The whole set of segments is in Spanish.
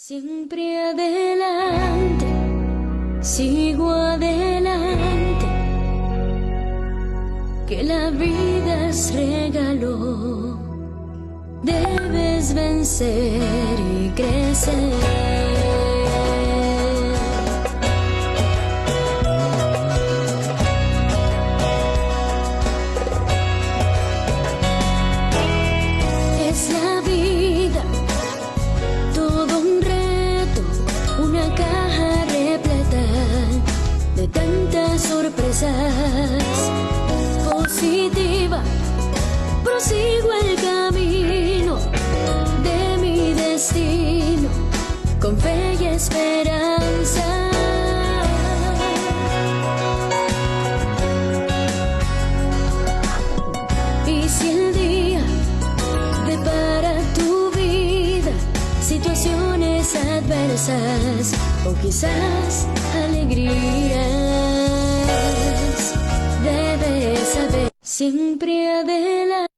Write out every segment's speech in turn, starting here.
Siempre adelante, sigo adelante, que la vida es regalo, debes vencer y crecer. Es la vida, todo un reto, una caja repleta de tantas sorpresas. Positiva, prosigo el camino de mi destino con fe y esperanza. Y si el día depara tu vida situaciones adversas o quizás alegrías, debes saber siempre adelante.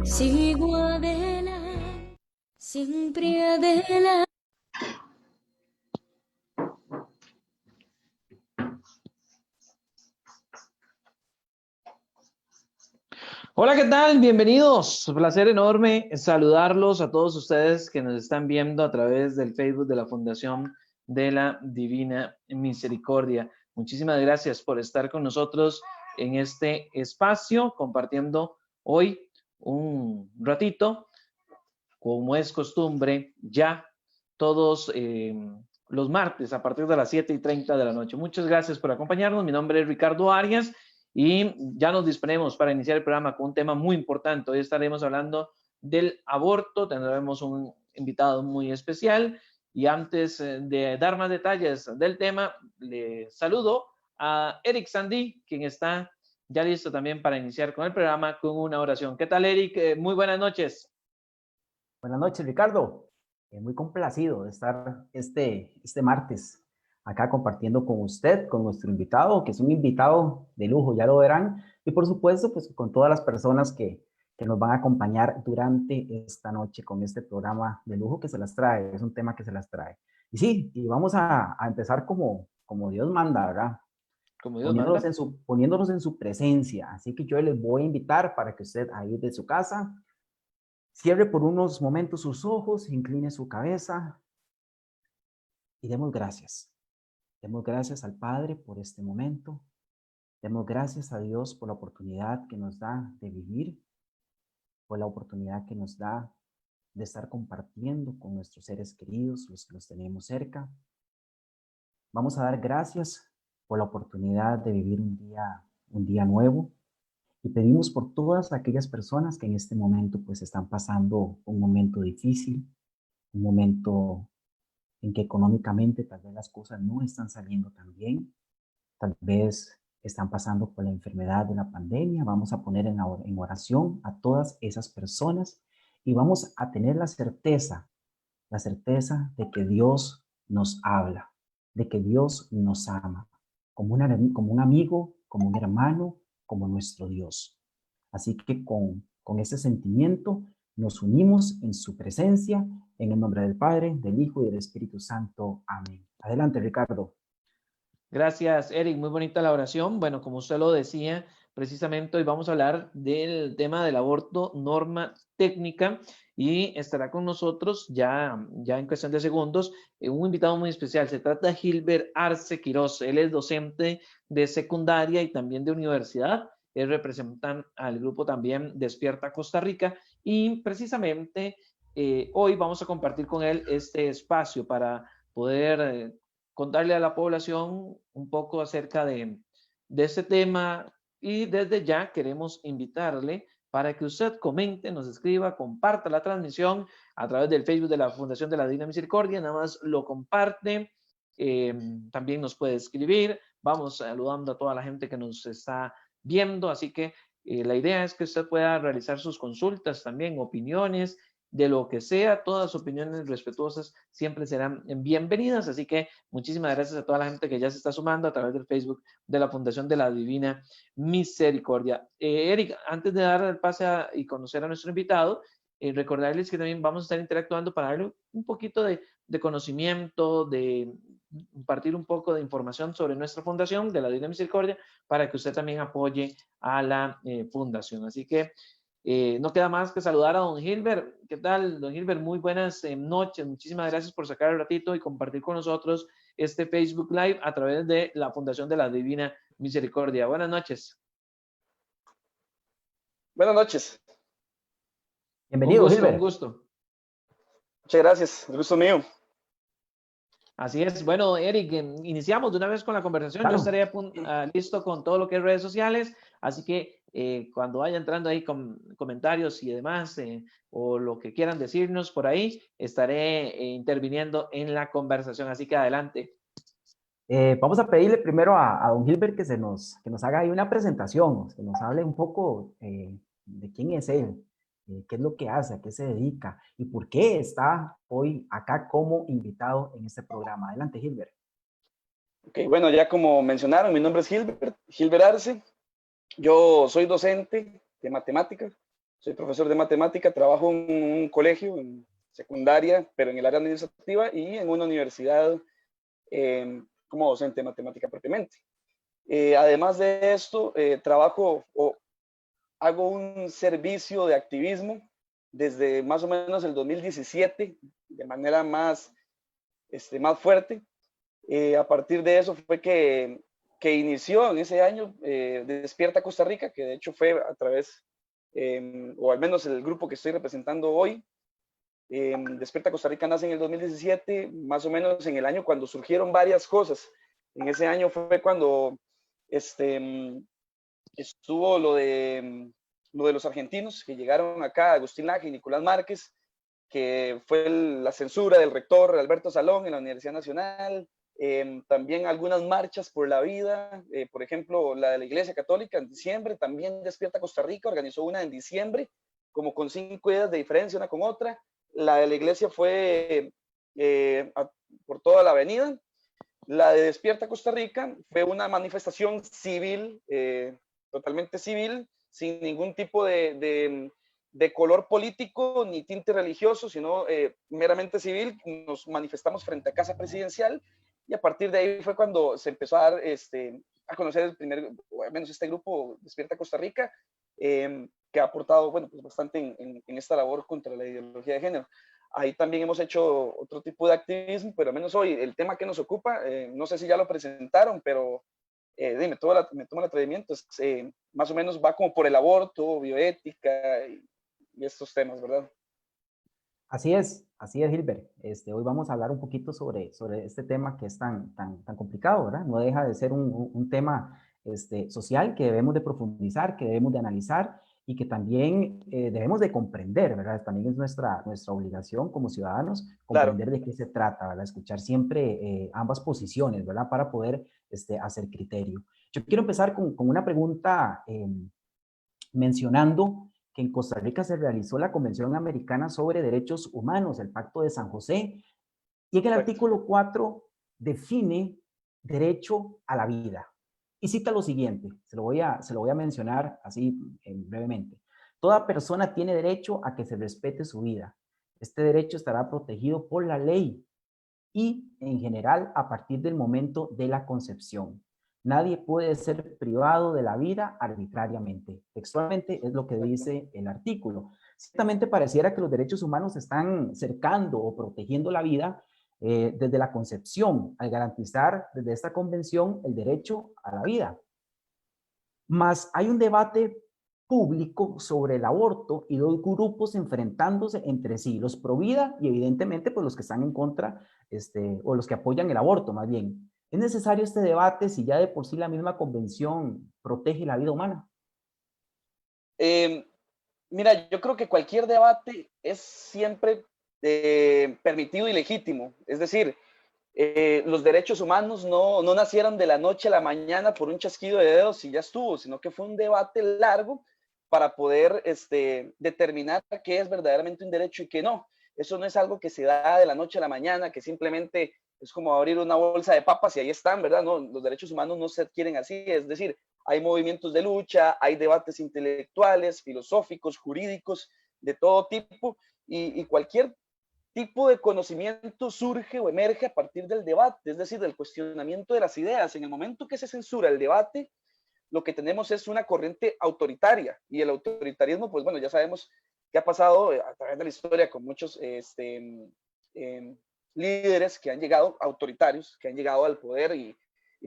Sigo adelante, siempre adelante. Hola, ¿qué tal? Bienvenidos. Un placer enorme saludarlos a todos ustedes que nos están viendo a través del Facebook de la Fundación de la Divina Misericordia. Muchísimas gracias por estar con nosotros en este espacio, compartiendo hoy un ratito, como es costumbre, ya todos los martes a partir de las 7:30 de la noche. Muchas gracias por acompañarnos. Mi nombre es Ricardo Arias y ya nos disponemos para iniciar el programa con un tema muy importante. Hoy estaremos hablando del aborto. Tendremos un invitado muy especial y antes de dar más detalles del tema, le saludo a Eric Sandí, quien está ya listo también para iniciar con el programa con una oración. ¿Qué tal, Eric? Muy buenas noches. Buenas noches, Ricardo. Muy complacido de estar este martes acá compartiendo con usted, con nuestro invitado, que es un invitado de lujo, ya lo verán, y por supuesto, pues con todas las personas que nos van a acompañar durante esta noche con este programa de lujo que se las trae, es un tema que se las trae. Y sí, y vamos a empezar como Dios manda, ¿verdad? Como Dios manda. Poniéndonos en su presencia. Así que yo les voy a invitar para que usted ahí de su casa cierre por unos momentos sus ojos, incline su cabeza y demos gracias. Demos gracias al Padre por este momento. Demos gracias a Dios por la oportunidad que nos da de vivir, por la oportunidad que nos da de estar compartiendo con nuestros seres queridos, los que los tenemos cerca. Vamos a dar gracias por la oportunidad de vivir un día nuevo. Y pedimos por todas aquellas personas que en este momento pues están pasando un momento difícil, un momento en que económicamente tal vez las cosas no están saliendo tan bien, tal vez están pasando por la enfermedad de la pandemia. Vamos a poner en oración a todas esas personas y vamos a tener la certeza de que Dios nos habla, de que Dios nos ama, como un amigo, como un hermano, como nuestro Dios. Así que con ese sentimiento nos unimos en su presencia, en el nombre del Padre, del Hijo y del Espíritu Santo. Amén. Adelante, Ricardo. Gracias, Eric. Muy bonita la oración. Bueno, como usted lo decía, precisamente hoy vamos a hablar del tema del aborto, norma técnica, y estará con nosotros ya en cuestión de segundos un invitado muy especial. Se trata de Gilbert Arce Quiroz. Él es docente de secundaria y también de universidad. Él representa al grupo también Despierta Costa Rica y precisamente hoy vamos a compartir con él este espacio para poder contarle a la población un poco acerca de este tema, y desde ya queremos invitarle para que usted comente, nos escriba, comparta la transmisión a través del Facebook de la Fundación de la Divina Misericordia. Nada más lo comparte, también nos puede escribir. Vamos saludando a toda la gente que nos está viendo, así que la idea es que usted pueda realizar sus consultas también, opiniones, de lo que sea. Todas opiniones respetuosas siempre serán bienvenidas, así que muchísimas gracias a toda la gente que ya se está sumando a través del Facebook de la Fundación de la Divina Misericordia. Eric, antes de dar el pase y conocer a nuestro invitado, recordarles que también vamos a estar interactuando para darle un poquito de conocimiento, de compartir un poco de información sobre nuestra fundación de la Divina Misericordia, para que usted también apoye a la fundación. Así que no queda más que saludar a don Gilbert. ¿Qué tal, don Gilbert? Muy buenas noches. Muchísimas gracias por sacar el ratito y compartir con nosotros este Facebook Live a través de la Fundación de la Divina Misericordia. Buenas noches. Buenas noches. Bienvenido, un gusto, Gilbert. Un gusto. Muchas gracias. El gusto mío. Así es. Bueno, Eric, iniciamos de una vez con la conversación. Claro. Yo estaré listo con todo lo que es redes sociales, así que cuando vaya entrando ahí con comentarios y demás, o lo que quieran decirnos por ahí, estaré interviniendo en la conversación, así que adelante. Vamos a pedirle primero a don Gilbert que nos haga ahí una presentación, que nos hable un poco de quién es él, qué es lo que hace, a qué se dedica y por qué está hoy acá como invitado en este programa. Adelante, Gilbert. Ok, bueno, ya como mencionaron, mi nombre es Gilbert Arce. Yo soy docente de matemática, soy profesor de matemática, trabajo en un colegio, en secundaria, pero en el área administrativa, y en una universidad como docente de matemática propiamente. Además de esto, trabajo o hago un servicio de activismo desde más o menos el 2017, de manera más fuerte. A partir de eso fue que inició en ese año Despierta Costa Rica, que de hecho fue a través, o al menos el grupo que estoy representando hoy. Despierta Costa Rica nace en el 2017, más o menos en el año cuando surgieron varias cosas. En ese año fue cuando estuvo lo de los argentinos que llegaron acá, Agustín Laje y Nicolás Márquez, que fue la censura del rector Alberto Salón en la Universidad Nacional. También algunas marchas por la vida, por ejemplo, la de la Iglesia Católica en diciembre. También Despierta Costa Rica organizó una en diciembre, como con 5 días de diferencia una con otra. La de la Iglesia fue por toda la avenida. La de Despierta Costa Rica fue una manifestación civil, totalmente civil, sin ningún tipo de color político ni tinte religioso, sino meramente civil. Nos manifestamos frente a Casa Presidencial, y a partir de ahí fue cuando se empezó a dar a conocer el primer, o al menos este grupo Despierta Costa Rica, que ha aportado, bueno, pues bastante en esta labor contra la ideología de género. Ahí también hemos hecho otro tipo de activismo, pero al menos hoy el tema que nos ocupa, no sé si ya lo presentaron, pero me tomo el atrevimiento, más o menos va como por el aborto, bioética y estos temas, ¿verdad? Así es, Gilbert. Hoy vamos a hablar un poquito sobre este tema que es tan complicado, ¿verdad? No deja de ser un tema social que debemos de profundizar, que debemos de analizar y que también debemos de comprender, ¿verdad? También es nuestra obligación como ciudadanos comprender de qué se trata, ¿verdad? Escuchar siempre ambas posiciones, ¿verdad? Para poder hacer criterio. Yo quiero empezar con una pregunta mencionando que en Costa Rica se realizó la Convención Americana sobre Derechos Humanos, el Pacto de San José, y en el artículo 4 define derecho a la vida. Y cita lo siguiente, se lo voy a mencionar así brevemente. Toda persona tiene derecho a que se respete su vida. Este derecho estará protegido por la ley y, en general, a partir del momento de la concepción. Nadie puede ser privado de la vida arbitrariamente. Textualmente es lo que dice el artículo. Ciertamente pareciera que los derechos humanos están cercando o protegiendo la vida desde la concepción, al garantizar desde esta convención el derecho a la vida. Mas hay un debate público sobre el aborto y dos grupos enfrentándose entre sí, los pro vida y evidentemente pues los que están en contra, o los que apoyan el aborto más bien. ¿Es necesario este debate si ya de por sí la misma convención protege la vida humana? Em, Mira, yo creo que cualquier debate es siempre permitido y legítimo. Es decir, los derechos humanos no nacieron de la noche a la mañana por un chasquido de dedos y ya estuvo, sino que fue un debate largo para poder determinar qué es verdaderamente un derecho y qué no. Eso no es algo que se da de la noche a la mañana, que simplemente es como abrir una bolsa de papas y ahí están, ¿verdad? No, los derechos humanos no se adquieren así, es decir, hay movimientos de lucha, hay debates intelectuales, filosóficos, jurídicos, de todo tipo, y cualquier tipo de conocimiento surge o emerge a partir del debate, es decir, del cuestionamiento de las ideas. En el momento que se censura el debate, lo que tenemos es una corriente autoritaria, y el autoritarismo, pues bueno, ya sabemos qué ha pasado a través de la historia con muchos líderes que han llegado, autoritarios, que han llegado al poder y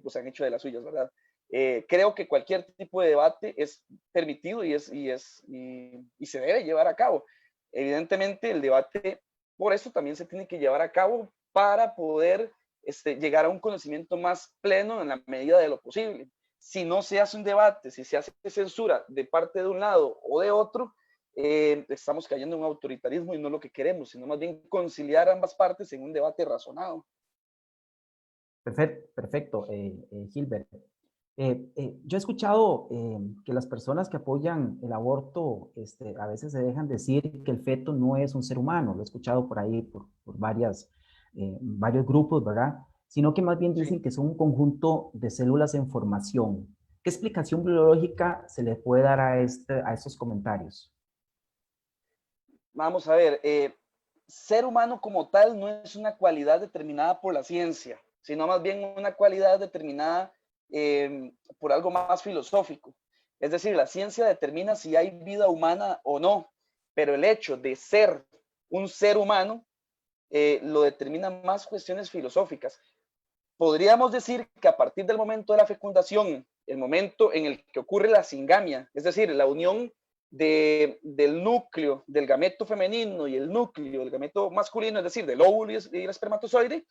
pues han hecho de las suyas, ¿verdad? Creo que cualquier tipo de debate es permitido y se debe llevar a cabo. Evidentemente, el debate, por eso también se tiene que llevar a cabo para poder llegar a un conocimiento más pleno en la medida de lo posible. Si no se hace un debate, si se hace censura de parte de un lado o de otro, estamos cayendo en un autoritarismo y no lo que queremos, sino más bien conciliar ambas partes en un debate razonado. Perfecto, perfecto, Gilbert. Yo he escuchado que las personas que apoyan el aborto a veces se dejan decir que el feto no es un ser humano. Lo he escuchado por ahí por varios grupos, ¿verdad? Sino que más bien dicen Sí. que son un conjunto de células en formación. ¿Qué explicación biológica se le puede dar a estos comentarios? Vamos a ver, ser humano como tal no es una cualidad determinada por la ciencia, sino más bien una cualidad determinada por algo más filosófico. Es decir, la ciencia determina si hay vida humana o no, pero el hecho de ser un ser humano lo determinan más cuestiones filosóficas. Podríamos decir que a partir del momento de la fecundación, el momento en el que ocurre la singamia, es decir, la unión del núcleo del gameto femenino y el núcleo del gameto masculino, es decir, del óvulo y el espermatozoide,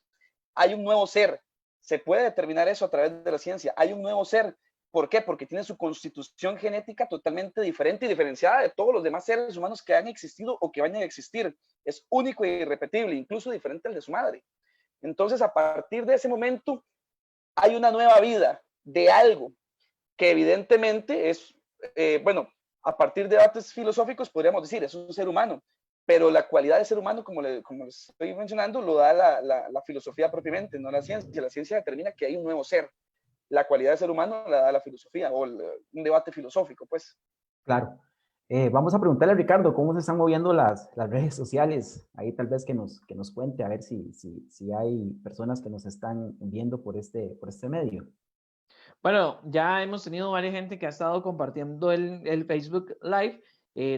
hay un nuevo ser. Se puede determinar eso a través de la ciencia. Hay un nuevo ser. ¿Por qué? Porque tiene su constitución genética totalmente diferente y diferenciada de todos los demás seres humanos que han existido o que vayan a existir. Es único e irrepetible, incluso diferente al de su madre. Entonces, a partir de ese momento, hay una nueva vida de algo que evidentemente es, bueno, a partir de debates filosóficos podríamos decir, es un ser humano, pero la cualidad de ser humano, como les estoy mencionando, lo da la filosofía propiamente, no la ciencia. La ciencia determina que hay un nuevo ser. La cualidad de ser humano la da la filosofía o un debate filosófico, pues. Claro. Vamos a preguntarle a Ricardo cómo se están moviendo las redes sociales. Ahí tal vez que nos cuente a ver si hay personas que nos están viendo por este medio. Bueno, ya hemos tenido varias gente que ha estado compartiendo el Facebook Live.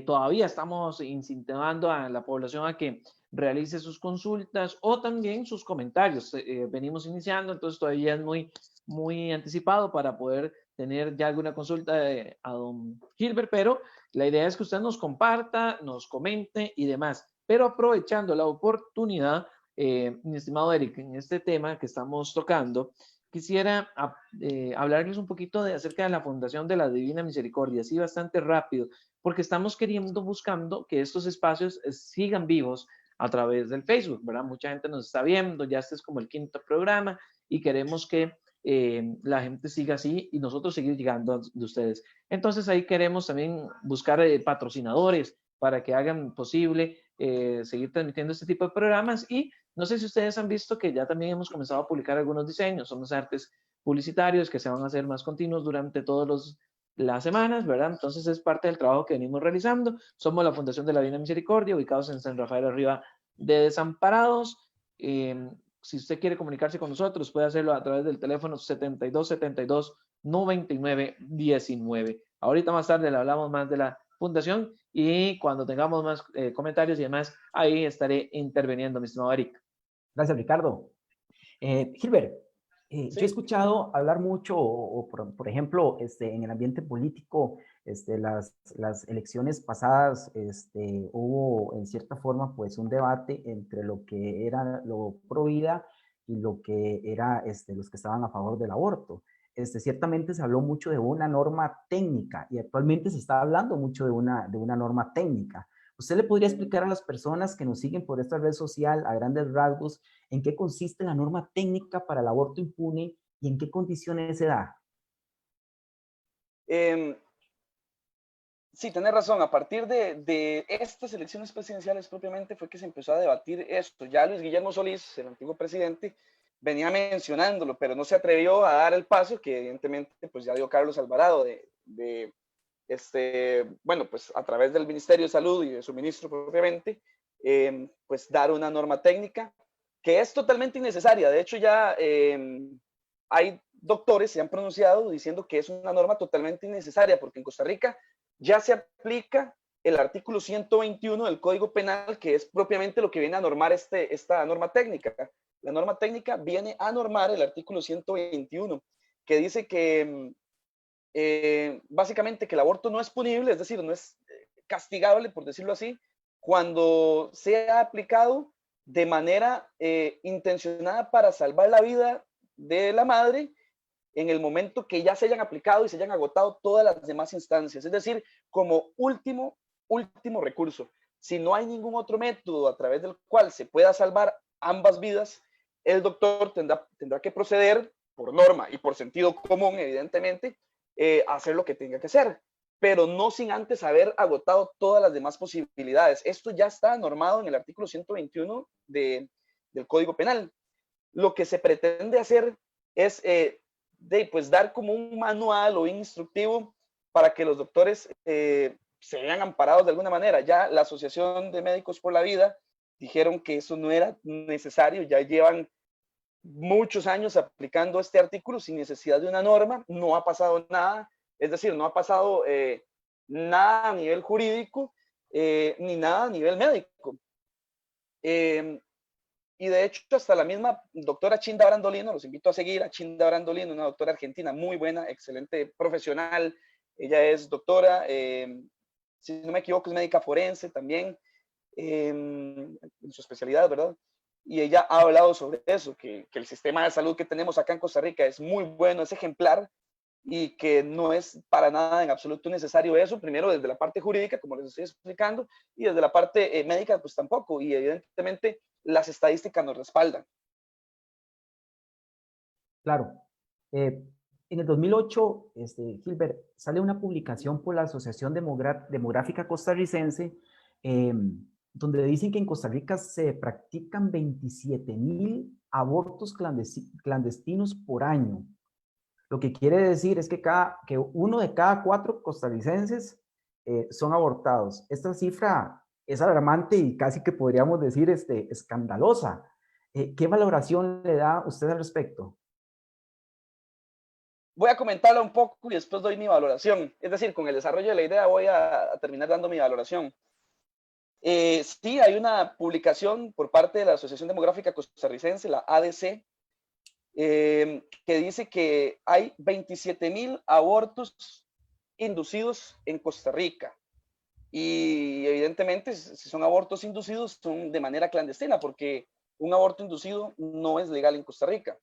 Todavía estamos incentivando a la población a que realice sus consultas o también sus comentarios. Venimos iniciando, entonces todavía es muy anticipado para poder tener ya alguna consulta a don Gilbert, pero la idea es que usted nos comparta, nos comente y demás. Pero aprovechando la oportunidad, mi estimado Eric, en este tema que estamos tocando, quisiera hablarles un poquito acerca de la Fundación de la Divina Misericordia, así bastante rápido, porque estamos buscando que estos espacios sigan vivos a través del Facebook, ¿verdad? Mucha gente nos está viendo, ya este es como el 5º programa y queremos que la gente siga así y nosotros seguir llegando de ustedes. Entonces ahí queremos también buscar patrocinadores para que hagan posible seguir transmitiendo este tipo de programas y no sé si ustedes han visto que ya también hemos comenzado a publicar algunos diseños, son los artes publicitarios que se van a hacer más continuos durante todas las semanas, ¿verdad? Entonces es parte del trabajo que venimos realizando. Somos la Fundación de la Divina Misericordia, ubicados en San Rafael arriba de Desamparados. Si usted quiere comunicarse con nosotros, puede hacerlo a través del teléfono 7272-9919. Ahorita más tarde le hablamos más de la fundación y cuando tengamos más comentarios y demás, ahí estaré interviniendo, mi estimado Eric. Gracias, Ricardo. Gilbert, Yo he Sí. escuchado hablar mucho, por ejemplo, en el ambiente político, las elecciones pasadas, hubo en cierta forma pues un debate entre lo que era lo pro vida y lo que era los que estaban a favor del aborto. Ciertamente se habló mucho de una norma técnica y actualmente se está hablando mucho de una norma técnica. ¿Usted le podría Ujú. explicar a las personas que nos siguen por esta red social a grandes rasgos en qué consiste la norma técnica para el aborto impune y en qué condiciones se da? Em, sí, tenés razón. A partir de estas elecciones presidenciales propiamente fue que se empezó a debatir esto. Ya Luis Guillermo Solís, el antiguo presidente, venía mencionándolo, pero no se atrevió a dar el paso que evidentemente pues ya dio Carlos Alvarado bueno, pues a través del Ministerio de Salud y de su ministro propiamente, pues dar una norma técnica que es totalmente innecesaria. De hecho, ya hay doctores se han pronunciado diciendo que es una norma totalmente innecesaria, porque en Costa Rica ya se aplica el artículo 121 del Código Penal, que es propiamente lo que viene a normar esta norma técnica. La norma técnica viene a normar el artículo 121, que dice que básicamente que el aborto no es punible, es decir, no es castigable, por decirlo así, cuando sea aplicado de manera intencionada para salvar la vida de la madre en el momento que ya se hayan aplicado y se hayan agotado todas las demás instancias, es decir, como último recurso. Si no hay ningún otro método a través del cual se pueda salvar ambas vidas, el doctor tendrá que proceder por norma y por sentido común, evidentemente, hacer lo que tenga que hacer, pero no sin antes haber agotado todas las demás posibilidades. Esto ya está normado en el artículo 121 del Código Penal. Lo que se pretende hacer es pues dar como un manual o instructivo para que los doctores se vean amparados de alguna manera. Ya la Asociación de Médicos por la Vida dijeron que eso no era necesario, ya llevan muchos años aplicando este artículo sin necesidad de una norma, no ha pasado nada, es decir, no ha pasado nada a nivel jurídico ni nada a nivel médico. Y de hecho, hasta la misma doctora Chinda Brandolino, los invito a seguir a Chinda Brandolino, una doctora argentina muy buena, excelente profesional. Ella es doctora, si no me equivoco, es médica forense también, en su especialidad, ¿verdad? Y ella ha hablado sobre eso, que el sistema de salud que tenemos acá en Costa Rica es muy bueno, es ejemplar, y que no es para nada en absoluto necesario eso, primero desde la parte jurídica, como les estoy explicando, y desde la parte médica, pues tampoco, y evidentemente las estadísticas nos respaldan. Claro. En el 2008, Gilbert, sale una publicación por la Asociación Demográfica Costarricense, donde dicen que en Costa Rica se practican 27,000 abortos clandestinos por año. Lo que quiere decir es que uno de cada 4 costarricenses son abortados. Esta cifra es alarmante y casi que podríamos decir escandalosa. ¿Qué valoración le da usted al respecto? Voy a comentarla un poco y después doy mi valoración. Es decir, con el desarrollo de la idea voy a terminar dando mi valoración. Sí, hay una publicación por parte de la Asociación Demográfica Costarricense, la ADC, que dice que hay 27,000 abortos inducidos en Costa Rica. Y evidentemente, si son abortos inducidos, son de manera clandestina, porque un aborto inducido no es legal en Costa Rica.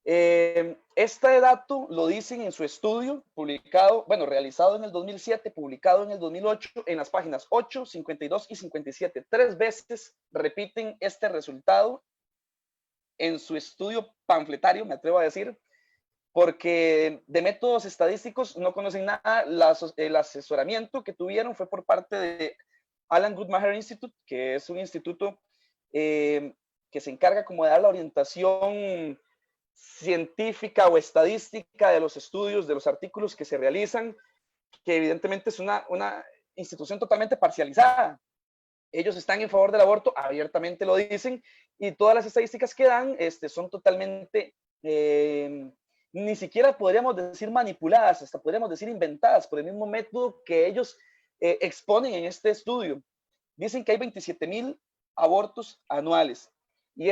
Este dato lo dicen en su estudio publicado, bueno, realizado en el 2007, publicado en el 2008, en las páginas 8, 52 y 57. 3 veces repiten este resultado en su estudio panfletario, me atrevo a decir, porque de métodos estadísticos no conocen nada. El asesoramiento que tuvieron fue por parte de Alan Guttmacher Institute, que es un instituto que se encarga como de dar la orientación científica o estadística de los estudios, de los artículos que se realizan, que evidentemente es una institución totalmente parcializada. Ellos están en favor del aborto, abiertamente lo dicen, y todas las estadísticas que dan son totalmente, ni siquiera podríamos decir manipuladas, hasta podríamos decir inventadas por el mismo método que ellos exponen en este estudio. Dicen que hay 27,000 abortos anuales, y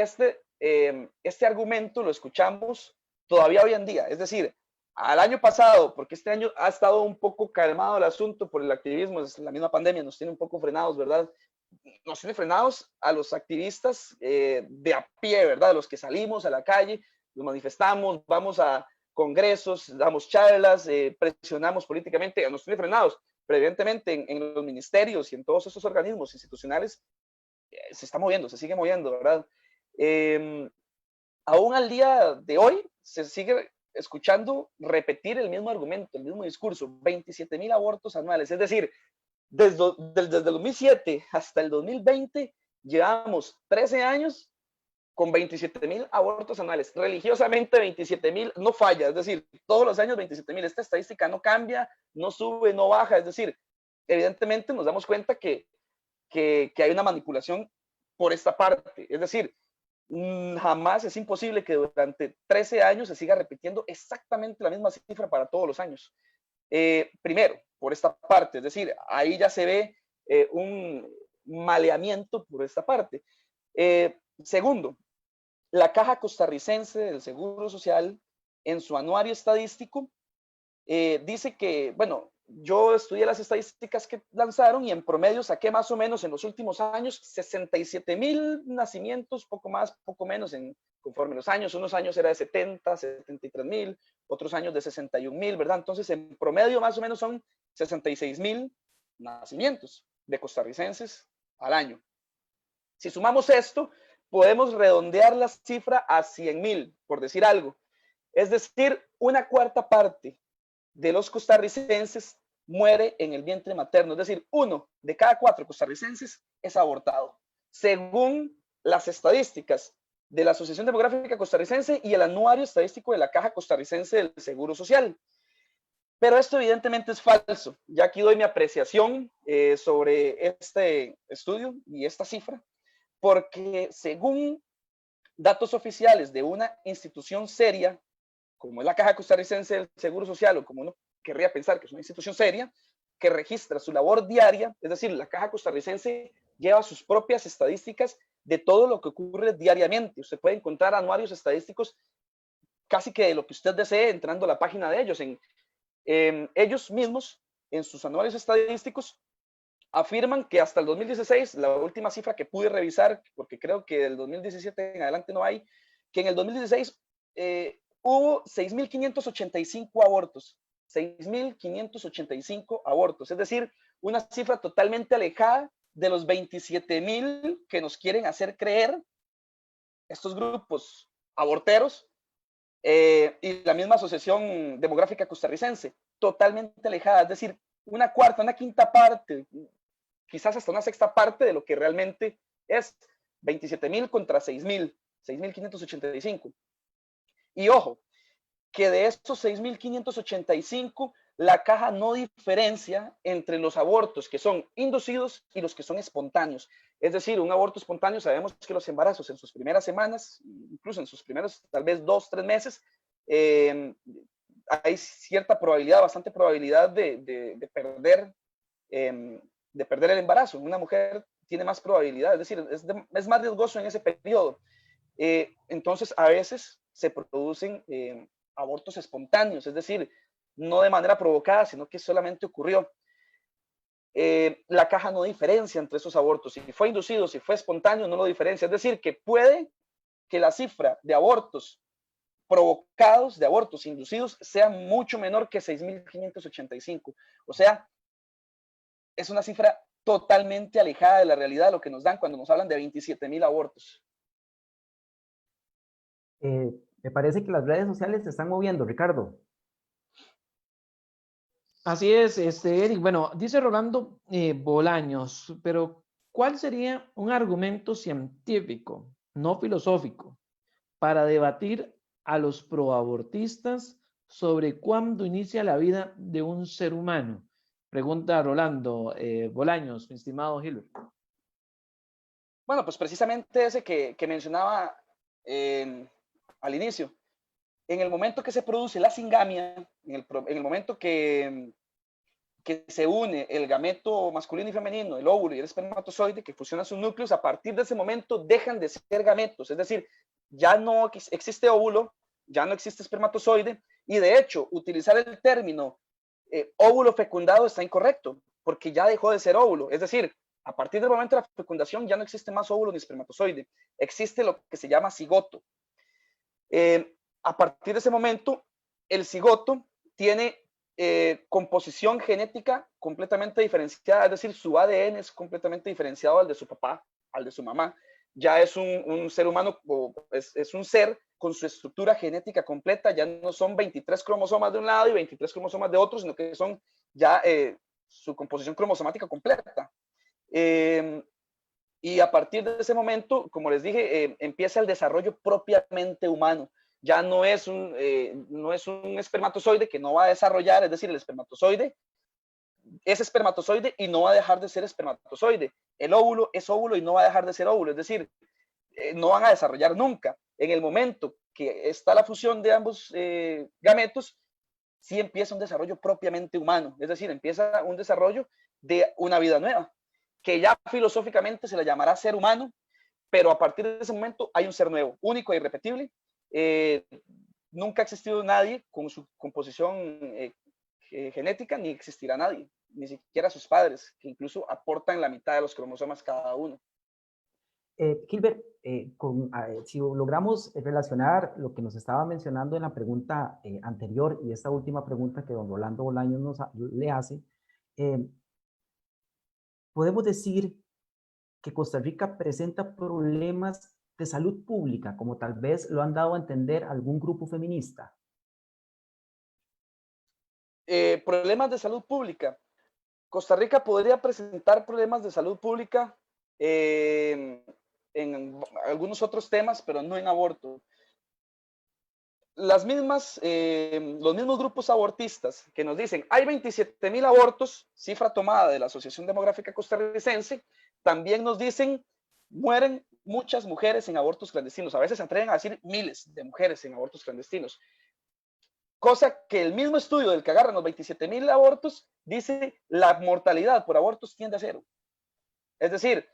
este argumento lo escuchamos todavía hoy en día. Es decir, al año pasado, porque este año ha estado un poco calmado el asunto por el activismo, es la misma pandemia, nos tiene un poco frenados, ¿verdad? Nos tiene frenados a los activistas de a pie, ¿verdad? Los que salimos a la calle, nos manifestamos, vamos a congresos, damos charlas, presionamos políticamente, nos tiene frenados, pero evidentemente en los ministerios y en todos esos organismos institucionales se está moviendo, se sigue moviendo, ¿verdad? Aún al día de hoy se sigue escuchando repetir el mismo argumento, el mismo discurso, 27,000 abortos anuales, es decir, desde el 2007 hasta el 2020 llevamos 13 años con 27,000 abortos anuales, religiosamente 27,000, no falla, es decir, todos los años 27,000, esta estadística no cambia, no sube, no baja, es decir, evidentemente nos damos cuenta que hay una manipulación por esta parte, es decir, jamás es imposible que durante 13 años se siga repitiendo exactamente la misma cifra para todos los años. Primero, por esta parte, es decir, ahí ya se ve un maleamiento por esta parte. Segundo, la Caja Costarricense del Seguro Social, en su anuario estadístico, dice que, bueno, yo estudié las estadísticas que lanzaron y en promedio saqué más o menos en los últimos años 67,000 nacimientos, poco más, poco menos, conforme los años. Unos años era de 70, 73,000, otros años de 61,000, ¿verdad? Entonces, en promedio más o menos son 66,000 nacimientos de costarricenses al año. Si sumamos esto, podemos redondear la cifra a 100,000, por decir algo. Es decir, una cuarta parte de los costarricenses muere en el vientre materno, es decir, 1 de cada 4 costarricenses es abortado, según las estadísticas de la Asociación Demográfica Costarricense y el anuario estadístico de la Caja Costarricense del Seguro Social. Pero esto evidentemente es falso. Ya aquí doy mi apreciación sobre este estudio y esta cifra, porque según datos oficiales de una institución seria, como es la Caja Costarricense del Seguro Social, o como uno querría pensar que es una institución seria, que registra su labor diaria, es decir, la Caja Costarricense lleva sus propias estadísticas de todo lo que ocurre diariamente. Usted puede encontrar anuarios estadísticos casi que de lo que usted desee entrando a la página de ellos. Ellos mismos, en sus anuarios estadísticos, afirman que hasta el 2016, la última cifra que pude revisar, porque creo que del 2017 en adelante no hay, que en el 2016 hubo 6,585 abortos, 6,585 abortos, es decir, una cifra totalmente alejada de los 27,000 que nos quieren hacer creer estos grupos aborteros y la misma Asociación Demográfica Costarricense, totalmente alejada, es decir, una cuarta, una quinta parte, quizás hasta una sexta parte de lo que realmente es 27,000 contra 6,000, 6,585. Y ojo, que de estos 6,585, la Caja no diferencia entre los abortos que son inducidos y los que son espontáneos. Es decir, un aborto espontáneo, sabemos que los embarazos en sus primeras semanas, incluso en sus primeros tal vez 2, 3 meses, hay cierta probabilidad, bastante probabilidad de perder el embarazo. Una mujer tiene más probabilidad, es decir, es más riesgoso en ese periodo. Entonces, a veces se producen abortos espontáneos, es decir, no de manera provocada, sino que solamente ocurrió. La Caja no diferencia entre esos abortos, si fue inducido, si fue espontáneo, no lo diferencia. Es decir, que puede que la cifra de abortos provocados, de abortos inducidos, sea mucho menor que 6,585. O sea, es una cifra totalmente alejada de la realidad de lo que nos dan cuando nos hablan de 27,000 abortos. Me parece que las redes sociales se están moviendo, Ricardo. Así es, Eric. Bueno, dice Rolando Bolaños, pero ¿cuál sería un argumento científico, no filosófico, para debatir a los proabortistas sobre cuándo inicia la vida de un ser humano? Pregunta Rolando Bolaños, mi estimado Hilbert. Bueno, pues precisamente ese que mencionaba al inicio. En el momento que se produce la singamia, en el momento que se une el gameto masculino y femenino, el óvulo y el espermatozoide, que fusionan sus núcleos, a partir de ese momento dejan de ser gametos, es decir, ya no existe óvulo, ya no existe espermatozoide, y de hecho, utilizar el término óvulo fecundado está incorrecto, porque ya dejó de ser óvulo. Es decir, a partir del momento de la fecundación ya no existe más óvulo ni espermatozoide, existe lo que se llama cigoto. A partir de ese momento, el cigoto tiene composición genética completamente diferenciada, es decir, su ADN es completamente diferenciado al de su papá, al de su mamá. Ya es un ser humano, es un ser con su estructura genética completa, ya no son 23 cromosomas de un lado y 23 cromosomas de otro, sino que son ya su composición cromosomática completa. Y a partir de ese momento, como les dije, empieza el desarrollo propiamente humano. Ya no es un espermatozoide que no va a desarrollar, es decir, el espermatozoide es espermatozoide y no va a dejar de ser espermatozoide. El óvulo es óvulo y no va a dejar de ser óvulo, es decir, no van a desarrollar nunca. En el momento que está la fusión de ambos gametos, sí empieza un desarrollo propiamente humano, es decir, empieza un desarrollo de una vida nueva, que ya filosóficamente se le llamará ser humano, pero a partir de ese momento hay un ser nuevo, único e irrepetible. Nunca ha existido nadie con su composición genética, ni existirá nadie, ni siquiera sus padres, que incluso aportan la mitad de los cromosomas cada uno. Gilbert, si logramos relacionar lo que nos estaba mencionando en la pregunta anterior y esta última pregunta que don Rolando Bolaños le hace, podemos decir que Costa Rica presenta problemas de salud pública, como tal vez lo han dado a entender algún grupo feminista. Problemas de salud pública. Costa Rica podría presentar problemas de salud pública en algunos otros temas, pero no en aborto. Los mismos grupos abortistas que nos dicen hay 27,000 abortos, cifra tomada de la Asociación Demográfica Costarricense, también nos dicen mueren muchas mujeres en abortos clandestinos. A veces se atreven a decir miles de mujeres en abortos clandestinos. Cosa que el mismo estudio del que agarran los 27,000 abortos dice la mortalidad por abortos tiende a cero. Es decir,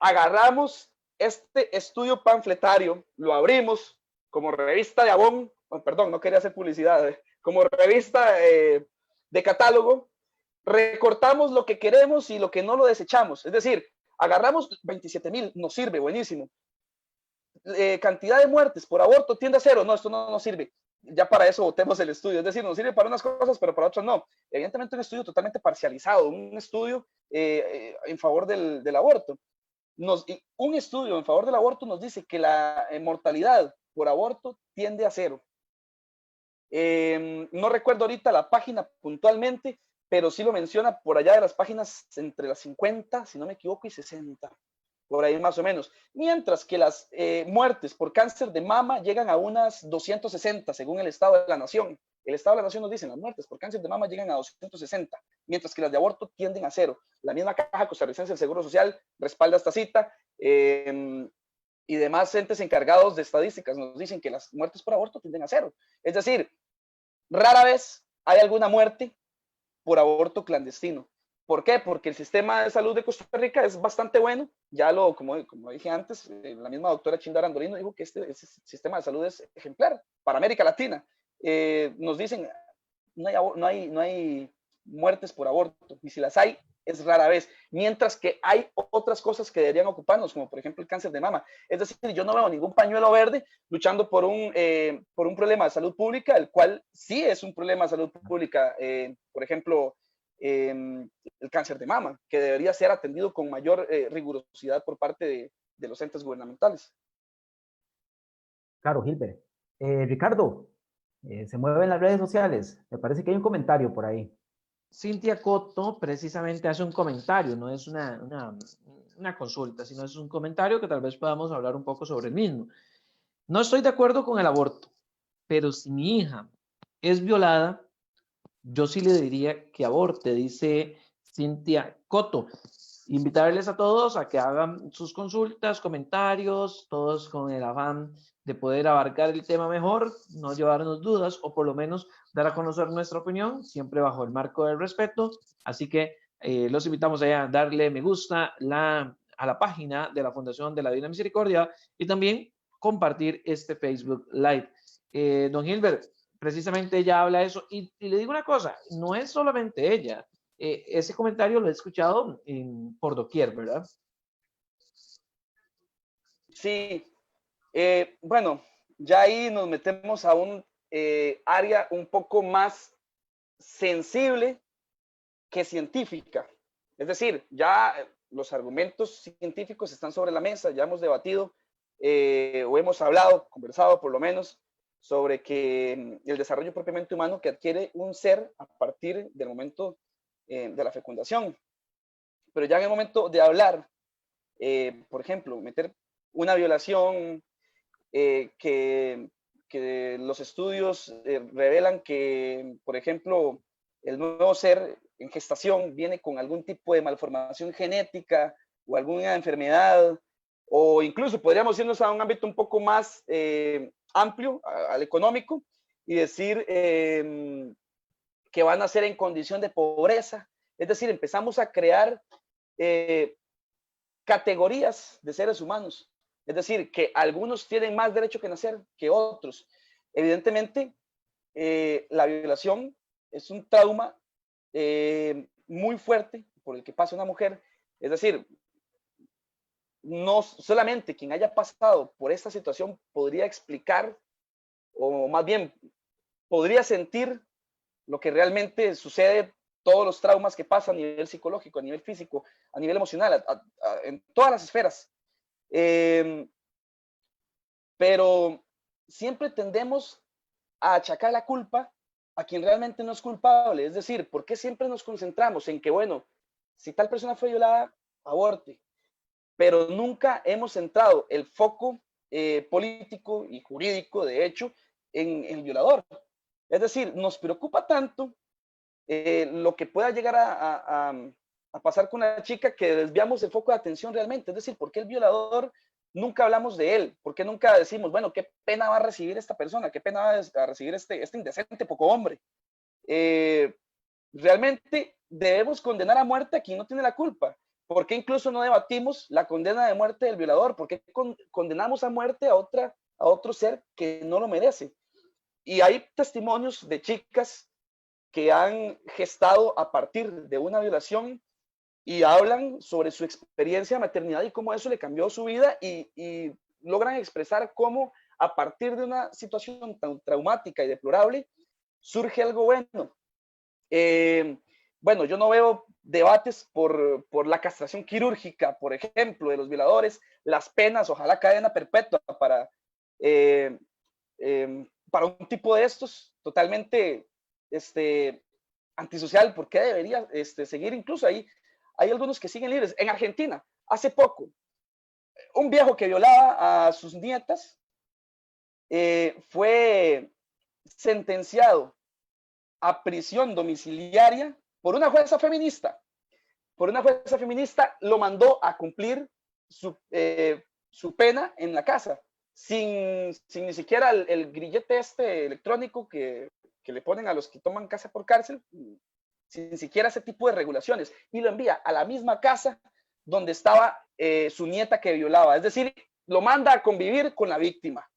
agarramos este estudio panfletario, lo abrimos como revista de Avon, perdón, no quería hacer publicidad, como revista de catálogo, recortamos lo que queremos y lo que no lo desechamos. Es decir, agarramos 27,000, nos sirve, buenísimo. Cantidad de muertes por aborto tiende a cero, no, esto no nos sirve. Ya para eso votemos el estudio, es decir, nos sirve para unas cosas, pero para otras no. Evidentemente un estudio totalmente parcializado, un estudio en favor del aborto. Un estudio en favor del aborto nos dice que la mortalidad por aborto tiende a cero. No recuerdo ahorita la página puntualmente, pero sí lo menciona por allá de las páginas entre las 50, si no me equivoco, y 60, por ahí más o menos. Mientras que las muertes por cáncer de mama llegan a unas 260, según el Estado de la Nación. El Estado de la Nación nos dice, las muertes por cáncer de mama llegan a 260, mientras que las de aborto tienden a cero. La misma Caja Costarricense del Seguro Social respalda esta cita, y demás entes encargados de estadísticas nos dicen que las muertes por aborto tienden a cero. Es decir, rara vez hay alguna muerte por aborto clandestino. ¿Por qué? Porque el sistema de salud de Costa Rica es bastante bueno. Ya como dije antes, la misma doctora Chinda Arandolino dijo que este sistema de salud es ejemplar para América Latina. Nos dicen, no hay muertes por aborto, y si las hay, es rara vez, mientras que hay otras cosas que deberían ocuparnos, como por ejemplo el cáncer de mama. Es decir, yo no veo ningún pañuelo verde luchando por un problema de salud pública, el cual sí es un problema de salud pública, por ejemplo, el cáncer de mama, que debería ser atendido con mayor rigurosidad por parte de los entes gubernamentales. Claro, Gilbert. Ricardo, se mueve en las redes sociales. Me parece que hay un comentario por ahí. Cintia Coto precisamente hace un comentario, no es una consulta, sino es un comentario que tal vez podamos hablar un poco sobre el mismo. No estoy de acuerdo con el aborto, pero si mi hija es violada, yo sí le diría que aborte, dice Cintia Coto. Invitarles a todos a que hagan sus consultas, comentarios, todos con el afán de poder abarcar el tema mejor, no llevarnos dudas o por lo menos dar a conocer nuestra opinión, siempre bajo el marco del respeto. Así que los invitamos a darle me gusta a la página de la Fundación de la Divina Misericordia y también compartir este Facebook Live. Don Gilbert, precisamente ella habla de eso y le digo una cosa, no es solamente ella, ese comentario lo he escuchado por doquier, ¿verdad? Sí, bueno, ya ahí nos metemos a un área un poco más sensible que científica. Es decir, ya los argumentos científicos están sobre la mesa, ya hemos debatido o hemos hablado, conversado por lo menos, sobre que el desarrollo propiamente humano que adquiere un ser a partir del momento de la fecundación. Pero ya en el momento de hablar, por ejemplo, meter una violación, que los estudios revelan que, por ejemplo, el nuevo ser en gestación viene con algún tipo de malformación genética o alguna enfermedad, o incluso podríamos irnos a un ámbito un poco más amplio, al económico, y decir que van a ser en condición de pobreza. Es decir, empezamos a crear categorías de seres humanos. Es decir, que algunos tienen más derecho que nacer que otros. Evidentemente, la violación es un trauma muy fuerte por el que pasa una mujer. Es decir, no solamente quien haya pasado por esta situación podría explicar, o más bien podría sentir lo que realmente sucede, todos los traumas que pasan a nivel psicológico, a nivel físico, a nivel emocional, en todas las esferas. Pero siempre tendemos a achacar la culpa a quien realmente no es culpable. Es decir, ¿por qué siempre nos concentramos en que, bueno, si tal persona fue violada, aborte? Pero nunca hemos centrado el foco político y jurídico, de hecho, en el violador. Es decir, nos preocupa tanto lo que pueda llegar a pasar con la chica que desviamos el foco de atención realmente. Es decir, ¿por qué el violador nunca hablamos de él? ¿Por qué nunca decimos, bueno, qué pena va a recibir esta persona? ¿Qué pena va a recibir este indecente poco hombre? Realmente debemos condenar a muerte a quien no tiene la culpa. ¿Por qué incluso no debatimos la condena de muerte del violador? ¿Por qué condenamos a muerte a otro ser que no lo merece? Y hay testimonios de chicas que han gestado a partir de una violación y hablan sobre su experiencia de maternidad y cómo eso le cambió su vida y logran expresar cómo a partir de una situación tan traumática y deplorable surge algo bueno. Bueno, yo no veo debates por la castración quirúrgica, por ejemplo, de los violadores, las penas, ojalá cadena perpetua para un tipo de estos totalmente antisocial. ¿Por qué debería seguir? Incluso ahí hay algunos que siguen libres. En Argentina, hace poco, un viejo que violaba a sus nietas fue sentenciado a prisión domiciliaria por una jueza feminista. Por una jueza feminista lo mandó a cumplir su pena en la casa, sin ni siquiera el grillete electrónico que le ponen a los que toman casa por cárcel, sin siquiera ese tipo de regulaciones, y lo envía a la misma casa donde estaba su nieta que violaba. Es decir, lo manda a convivir con la víctima.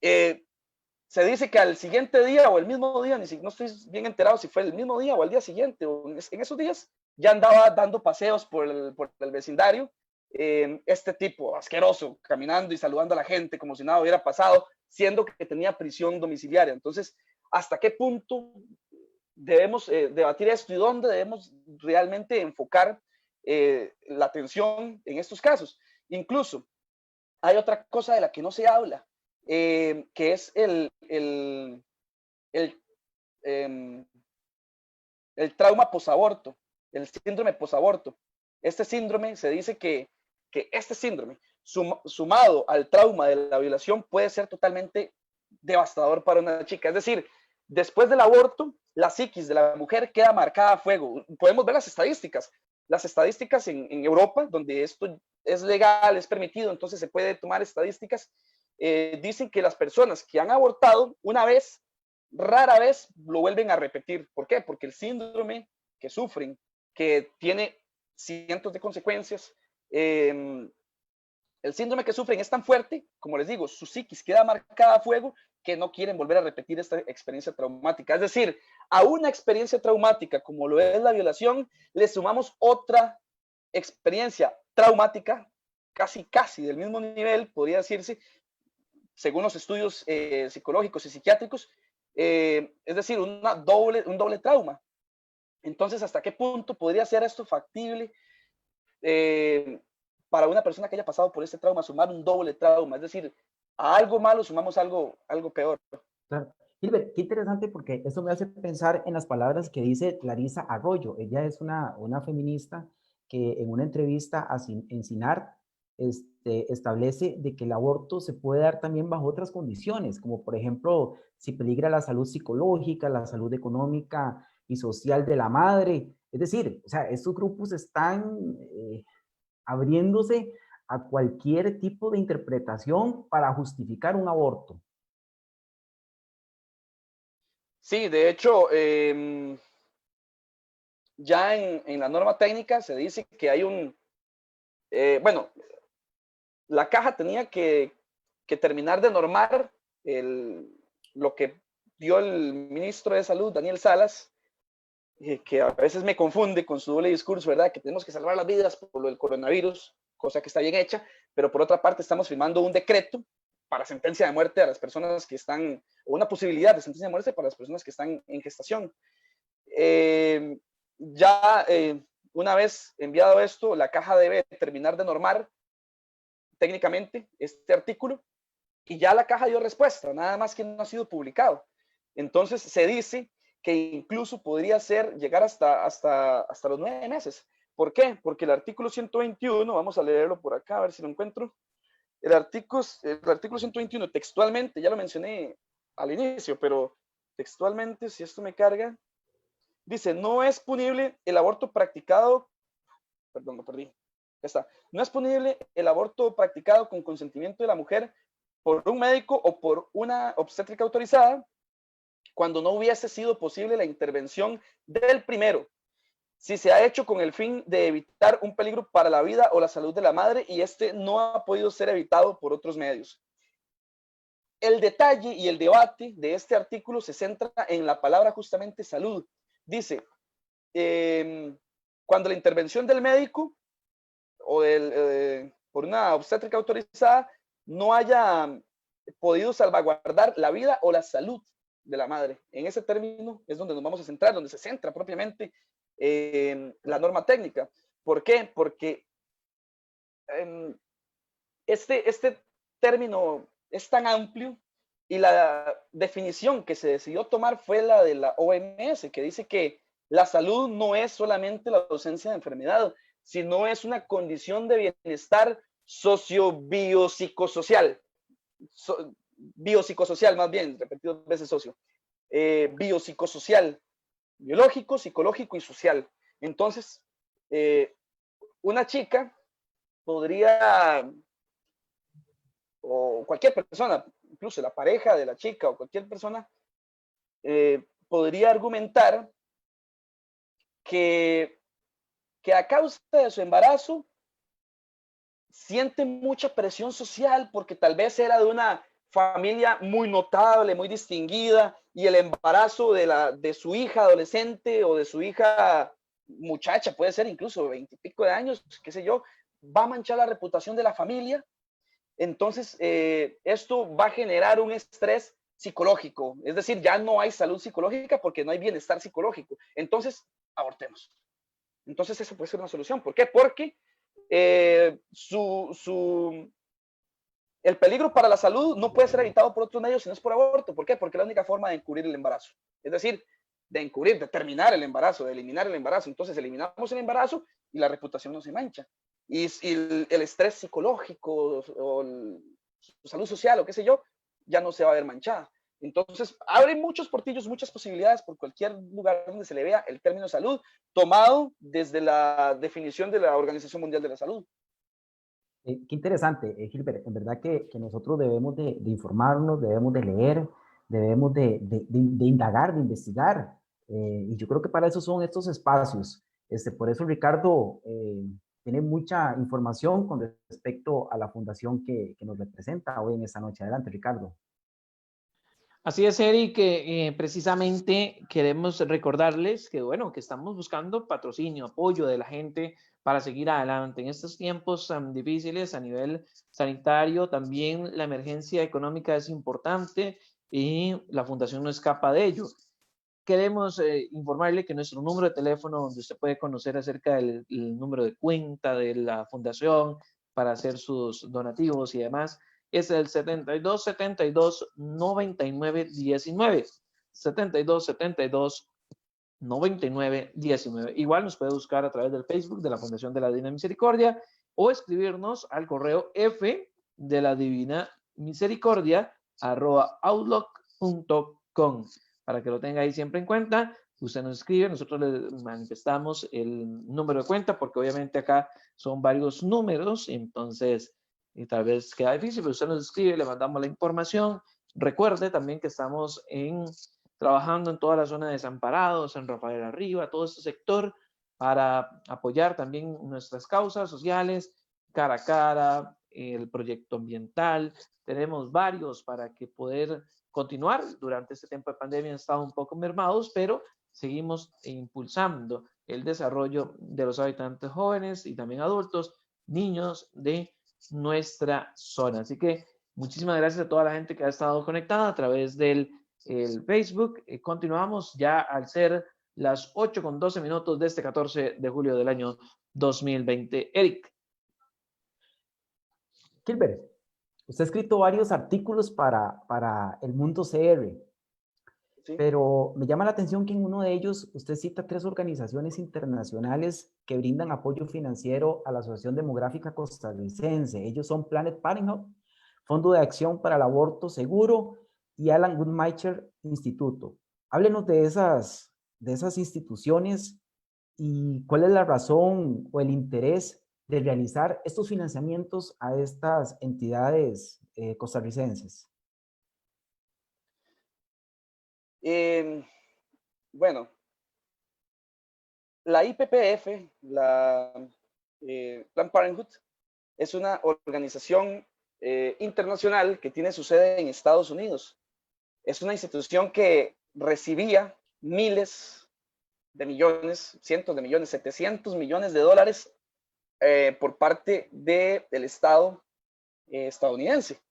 Se dice que al siguiente día o el mismo día, no estoy bien enterado si fue el mismo día o al día siguiente, o en esos días, ya andaba dando paseos por el vecindario, este tipo asqueroso, caminando y saludando a la gente como si nada hubiera pasado, siendo que tenía prisión domiciliaria. Entonces, ¿hasta qué punto debemos debatir esto y dónde debemos realmente enfocar la atención en estos casos? Incluso hay otra cosa de la que no se habla, que es el trauma posaborto, el síndrome posaborto. Este síndrome, se dice que este síndrome, sumado al trauma de la violación, puede ser totalmente devastador para una chica. Es decir, después del aborto, la psiquis de la mujer queda marcada a fuego. Podemos ver las estadísticas en Europa, donde esto es legal, es permitido, entonces se puede tomar estadísticas. Dicen que las personas que han abortado una vez, rara vez lo vuelven a repetir. ¿Por qué? Porque el síndrome que sufren, que tiene cientos de consecuencias, El síndrome que sufren es tan fuerte, como les digo, su psiquis queda marcada a fuego, que no quieren volver a repetir esta experiencia traumática. Es decir, a una experiencia traumática como lo es la violación, le sumamos otra experiencia traumática, casi del mismo nivel, podría decirse, según los estudios psicológicos y psiquiátricos, es decir, un doble trauma. Entonces, ¿hasta qué punto podría ser esto factible para una persona que haya pasado por este trauma, sumar un doble trauma? Es decir, a algo malo sumamos algo peor. Claro. Gilbert, qué interesante porque eso me hace pensar en las palabras que dice Clarisa Arroyo. Ella es una feminista que en una entrevista en CINAR establece de que el aborto se puede dar también bajo otras condiciones, como por ejemplo, si peligra la salud psicológica, la salud económica y social de la madre. Es decir, o sea, estos grupos están abriéndose a cualquier tipo de interpretación para justificar un aborto. Sí, de hecho, ya en la norma técnica se dice que hay bueno, la caja tenía que terminar de normar lo que dio el ministro de Salud, Daniel Salas, que a veces me confunde con su doble discurso, ¿verdad? Que tenemos que salvar las vidas por lo del coronavirus, cosa que está bien hecha, pero por otra parte estamos firmando un decreto para sentencia de muerte a las personas que están, o una posibilidad de sentencia de muerte para las personas que están en gestación. Una vez enviado esto, la caja debe terminar de normar técnicamente este artículo y ya la caja dio respuesta, nada más que no ha sido publicado. Entonces se dice que incluso podría llegar hasta los 9 meses. ¿Por qué? Porque el artículo 121, vamos a leerlo por acá, a ver si lo encuentro. El artículo 121 textualmente, ya lo mencioné al inicio, pero textualmente, si esto me carga, dice, no es punible el aborto practicado, perdón, lo perdí, ya está, no es punible el aborto practicado con consentimiento de la mujer por un médico o por una obstétrica autorizada cuando no hubiese sido posible la intervención del primero, si se ha hecho con el fin de evitar un peligro para la vida o la salud de la madre y este no ha podido ser evitado por otros medios. El detalle y el debate de este artículo se centra en la palabra justamente salud. Dice, cuando la intervención del médico o por una obstétrica autorizada no haya podido salvaguardar la vida o la salud de la madre. En ese término es donde nos vamos a centrar, donde se centra propiamente la norma técnica. ¿Por qué? Porque este término es tan amplio y la definición que se decidió tomar fue la de la OMS, que dice que la salud no es solamente la ausencia de enfermedad, sino es una condición de bienestar socio-biopsicosocial. Biopsicosocial, más bien, repetido 2 veces socio. Biopsicosocial, biológico, psicológico y social. Entonces, una chica podría, o cualquier persona, incluso la pareja de la chica o cualquier persona, podría argumentar que a causa de su embarazo siente mucha presión social porque tal vez era de una familia muy notable, muy distinguida, y el embarazo de su hija adolescente o de su hija muchacha, puede ser incluso 20 y pico de años, qué sé yo, va a manchar la reputación de la familia. Entonces, esto va a generar un estrés psicológico, es decir, ya no hay salud psicológica porque no hay bienestar psicológico. Entonces, abortemos. Entonces, eso puede ser una solución. ¿Por qué? Porque el peligro para la salud no puede ser evitado por otros medios si no es por aborto. ¿Por qué? Porque es la única forma de encubrir el embarazo. Es decir, de terminar el embarazo, de eliminar el embarazo. Entonces, eliminamos el embarazo y la reputación no se mancha. Y el estrés psicológico o su salud social o qué sé yo, ya no se va a ver manchada. Entonces, abre muchos portillos, muchas posibilidades por cualquier lugar donde se le vea el término salud, tomado desde la definición de la Organización Mundial de la Salud. Qué interesante, Gilbert. En verdad que nosotros debemos de informarnos, debemos de leer, debemos de indagar, de investigar. Y yo creo que para eso son estos espacios. Por eso, Ricardo, tiene mucha información con respecto a la fundación que nos representa hoy en esta noche. Adelante, Ricardo. Así es, Eric, que precisamente queremos recordarles que, bueno, que estamos buscando patrocinio, apoyo de la gente para seguir adelante. En estos tiempos tan difíciles a nivel sanitario, también la emergencia económica es importante y la fundación no escapa de ello. Queremos informarle que nuestro número de teléfono, donde usted puede conocer acerca del número de cuenta de la fundación para hacer sus donativos y demás, es el 72 72 99 19. 72 72 99 19. Igual nos puede buscar a través del Facebook de la Fundación de la Divina Misericordia o escribirnos al correo f de la Divina Misericordia @outlook.com, para que lo tenga ahí siempre en cuenta. Usted nos escribe, nosotros le manifestamos el número de cuenta, porque obviamente acá son varios números, entonces y tal vez queda difícil, pero usted nos escribe, le mandamos la información. Recuerde también que estamos trabajando en toda la zona de Desamparados, en Rafael Arriba, todo este sector, para apoyar también nuestras causas sociales, cara a cara, el proyecto ambiental. Tenemos varios para que poder continuar. Durante este tiempo de pandemia han estado un poco mermados, pero seguimos impulsando el desarrollo de los habitantes jóvenes y también adultos, niños de nuestra zona. Así que muchísimas gracias a toda la gente que ha estado conectada a través del Facebook. Continuamos ya al ser las 8:12 de este 14 de julio del año 2020. Eric. Gilbert, usted ha escrito varios artículos para El Mundo CR, Sí. pero me llama la atención que en uno de ellos usted cita 3 organizaciones internacionales que brindan apoyo financiero a la Asociación Demográfica Costarricense. Ellos son Planet Parenthood, Fondo de Acción para el Aborto Seguro y Alan Guttmacher Instituto. Háblenos de esas instituciones y cuál es la razón o el interés de realizar estos financiamientos a estas entidades costarricenses. Bueno, la IPPF, la Planned Parenthood, es una organización internacional que tiene su sede en Estados Unidos. Es una institución que recibía miles de millones, cientos de millones, 700 millones de dólares por parte del Estado estadounidense.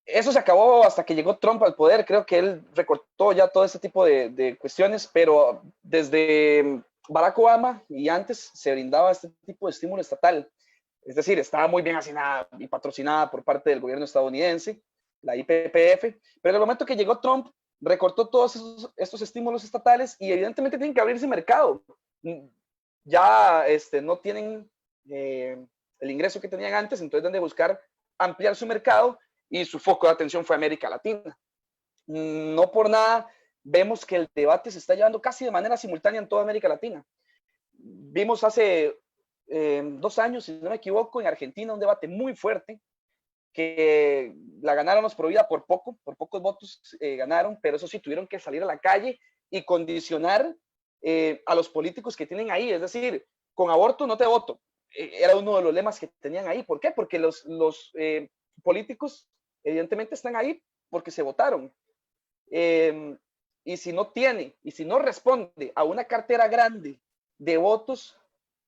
Eso se acabó hasta que llegó Trump al poder. Creo que él recortó ya todo este tipo de cuestiones, pero desde Barack Obama y antes se brindaba este tipo de estímulo estatal. Es decir, estaba muy bien asignada y patrocinada por parte del gobierno estadounidense, la IPPF, pero en el momento que llegó Trump, recortó todos estos estímulos estatales y evidentemente tienen que abrirse mercado. Ya no tienen el ingreso que tenían antes, entonces deben de buscar ampliar su mercado y su foco de atención fue América Latina. No por nada vemos que el debate se está llevando casi de manera simultánea en toda América Latina. Vimos hace 2 años, si no me equivoco, en Argentina un debate muy fuerte que la ganaron los Provida por pocos votos ganaron, pero eso sí, tuvieron que salir a la calle y condicionar a los políticos que tienen ahí, es decir, con aborto no te voto. Era uno de los lemas que tenían ahí. ¿Por qué? Porque los políticos evidentemente están ahí porque se votaron. Y si no responde a una cartera grande de votos,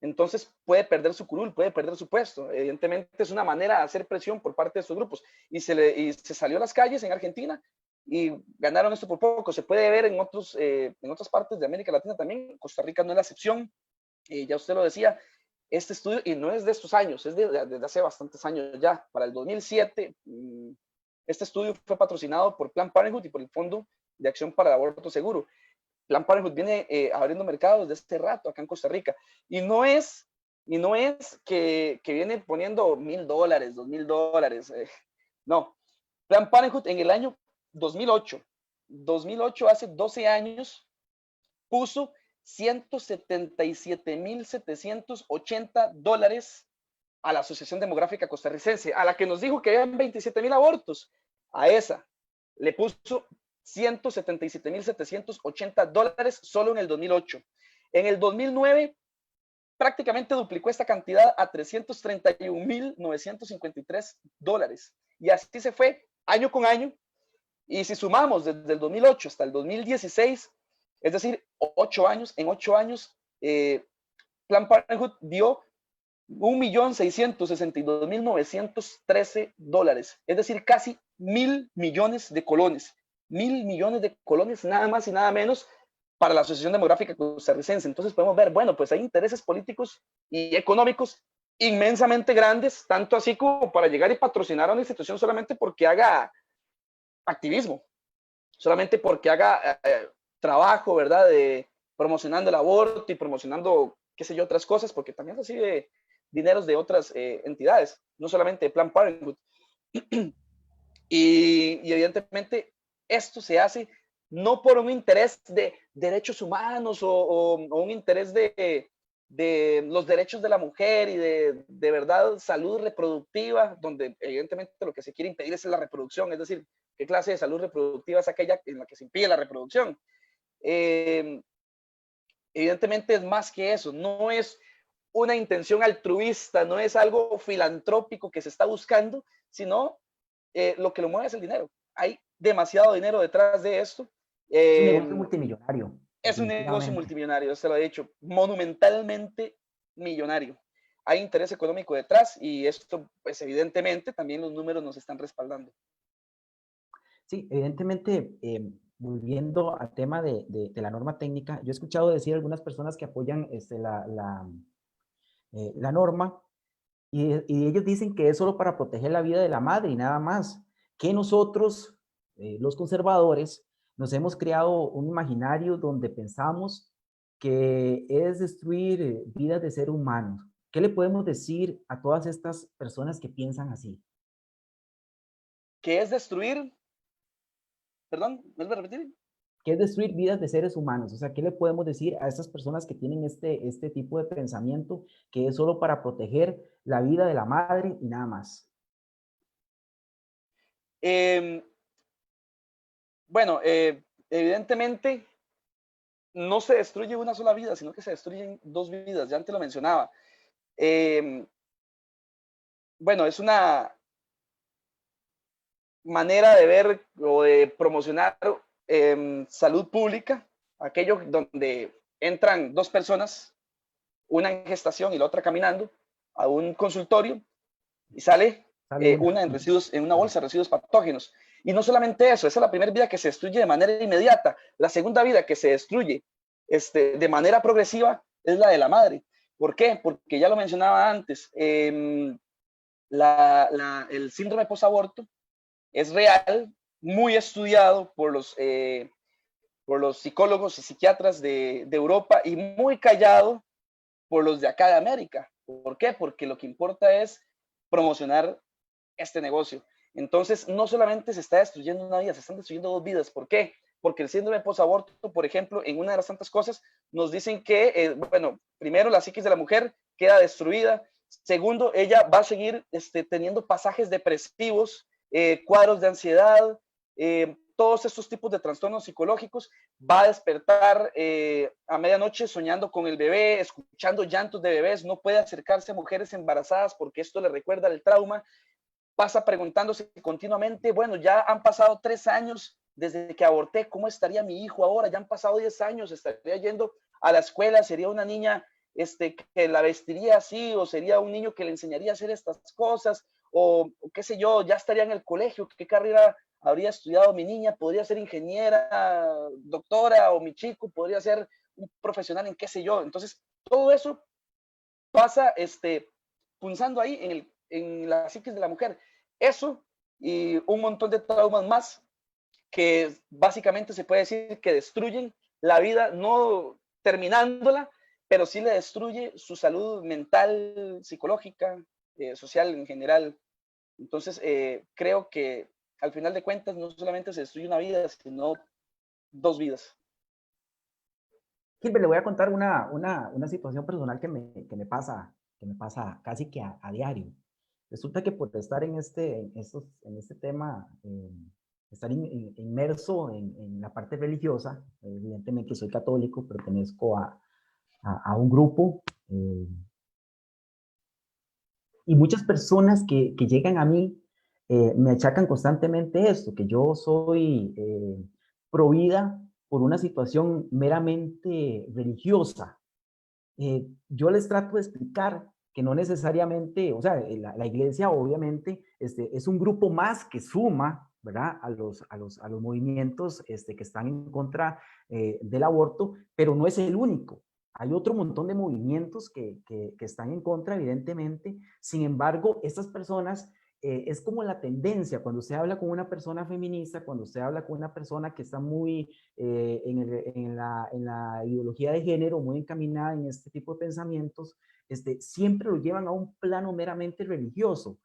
entonces puede perder su curul, puede perder su puesto. Evidentemente es una manera de hacer presión por parte de estos grupos. Y se salió a las calles en Argentina y ganaron esto por poco. Se puede ver en otras partes de América Latina también. Costa Rica no es la excepción. Ya usted lo decía, este estudio, y no es de estos años, es desde hace bastantes años ya. Para el 2007, este estudio fue patrocinado por Planned Parenthood y por el Fondo de Acción para el Aborto Seguro. Planned Parenthood viene abriendo mercados desde este rato acá en Costa Rica. Y no es que viene poniendo $1,000, $2,000. No. Planned Parenthood en el año 2008, hace 12 años, puso $177,780 a la Asociación Demográfica Costarricense, a la que nos dijo que habían 27,000 abortos. A esa le puso $177,780 solo en el 2008. En el 2009, prácticamente duplicó esta cantidad a $331,953. Y así se fue año con año. Y si sumamos desde el 2008 hasta el 2016, es decir, 8 años, en 8 años, Planned Parenthood dio $1.662.913, es decir, casi 1.000 millones de colones. 1.000 millones de colones, nada más y nada menos, para la Asociación Demográfica Costarricense. Entonces podemos ver, bueno, pues hay intereses políticos y económicos inmensamente grandes, tanto así como para llegar y patrocinar a una institución solamente porque haga activismo, solamente porque haga trabajo, ¿verdad? Promocionando el aborto y promocionando, qué sé yo, otras cosas, porque también recibe dineros de otras entidades, no solamente de Planned Parenthood. Y evidentemente esto se hace no por un interés de derechos humanos o un interés de los derechos de la mujer y de verdad salud reproductiva, donde evidentemente lo que se quiere impedir es la reproducción, es decir, ¿qué clase de salud reproductiva es aquella en la que se impide la reproducción? Evidentemente es más que eso, no es una intención altruista, no es algo filantrópico que se está buscando, sino lo que lo mueve es el dinero. Hay demasiado dinero detrás de esto. Es un negocio multimillonario. Es un negocio multimillonario, se lo he dicho, monumentalmente millonario. Hay interés económico detrás y esto, pues evidentemente, también los números nos están respaldando. Sí, evidentemente, volviendo al tema de la norma técnica, yo he escuchado decir a algunas personas que apoyan la norma y ellos dicen que es solo para proteger la vida de la madre y nada más, que nosotros, los conservadores, nos hemos creado un imaginario donde pensamos que es destruir vidas de seres humanos. ¿Qué le podemos decir a todas estas personas que piensan así? ¿Qué es destruir? Perdón, ¿me vas a repetir? ¿Qué es destruir vidas de seres humanos? O sea, ¿qué le podemos decir a estas personas que tienen este tipo de pensamiento que es solo para proteger la vida de la madre y nada más? Bueno, evidentemente no se destruye una sola vida, sino que se destruyen dos vidas, ya antes lo mencionaba. Bueno, es una manera de ver o de promocionar salud pública, aquello donde entran dos personas, una en gestación y la otra caminando, a un consultorio y sale una en residuos, en una bolsa de residuos patógenos. Y no solamente eso, esa es la primera vida que se destruye de manera inmediata. La segunda vida que se destruye de manera progresiva es la de la madre. ¿Por qué? Porque ya lo mencionaba antes, el síndrome posaborto es real, muy estudiado por los psicólogos y psiquiatras de Europa y muy callado por los de acá de América. ¿Por qué? Porque lo que importa es promocionar este negocio. Entonces, no solamente se está destruyendo una vida, se están destruyendo dos vidas. ¿Por qué? Porque el síndrome posaborto, por ejemplo, en una de las tantas cosas, nos dicen que, bueno, primero la psiquis de la mujer queda destruida. Segundo, ella va a seguir teniendo pasajes depresivos, cuadros de ansiedad, todos estos tipos de trastornos psicológicos. Va a despertar a medianoche soñando con el bebé, escuchando llantos de bebés, no puede acercarse a mujeres embarazadas porque esto le recuerda el trauma. Pasa preguntándose continuamente, bueno, ya han pasado 3 años desde que aborté, ¿cómo estaría mi hijo ahora? Ya han pasado 10 años, estaría yendo a la escuela, sería una niña que la vestiría así, o sería un niño que le enseñaría a hacer estas cosas, o qué sé yo, ya estaría en el colegio, ¿qué carrera habría estudiado mi niña? ¿Podría ser ingeniera, doctora, o mi chico podría ser un profesional en qué sé yo? Entonces, todo eso pasa punzando ahí en la psiquis de la mujer. Eso y un montón de traumas más que básicamente se puede decir que destruyen la vida, no terminándola, pero sí le destruye su salud mental, psicológica, social en general. Entonces, creo que al final de cuentas no solamente se destruye una vida, sino dos vidas. Gilbert, le voy a contar una situación personal que me pasa casi que a diario. Resulta que por estar en este tema, estar inmerso en la parte religiosa, evidentemente soy católico, pertenezco a un grupo Y muchas personas que llegan a mí me achacan constantemente esto, que yo soy provida por una situación meramente religiosa. Yo les trato de explicar que no necesariamente, o sea, la iglesia obviamente es un grupo más que suma, ¿verdad? A los movimientos que están en contra del aborto, pero no es el único. Hay otro montón de movimientos que están en contra, evidentemente. Sin embargo, estas personas es como la tendencia, cuando usted habla con una persona feminista, cuando usted habla con una persona que está muy en la ideología de género, muy encaminada en este tipo de pensamientos, siempre lo llevan a un plano meramente religioso.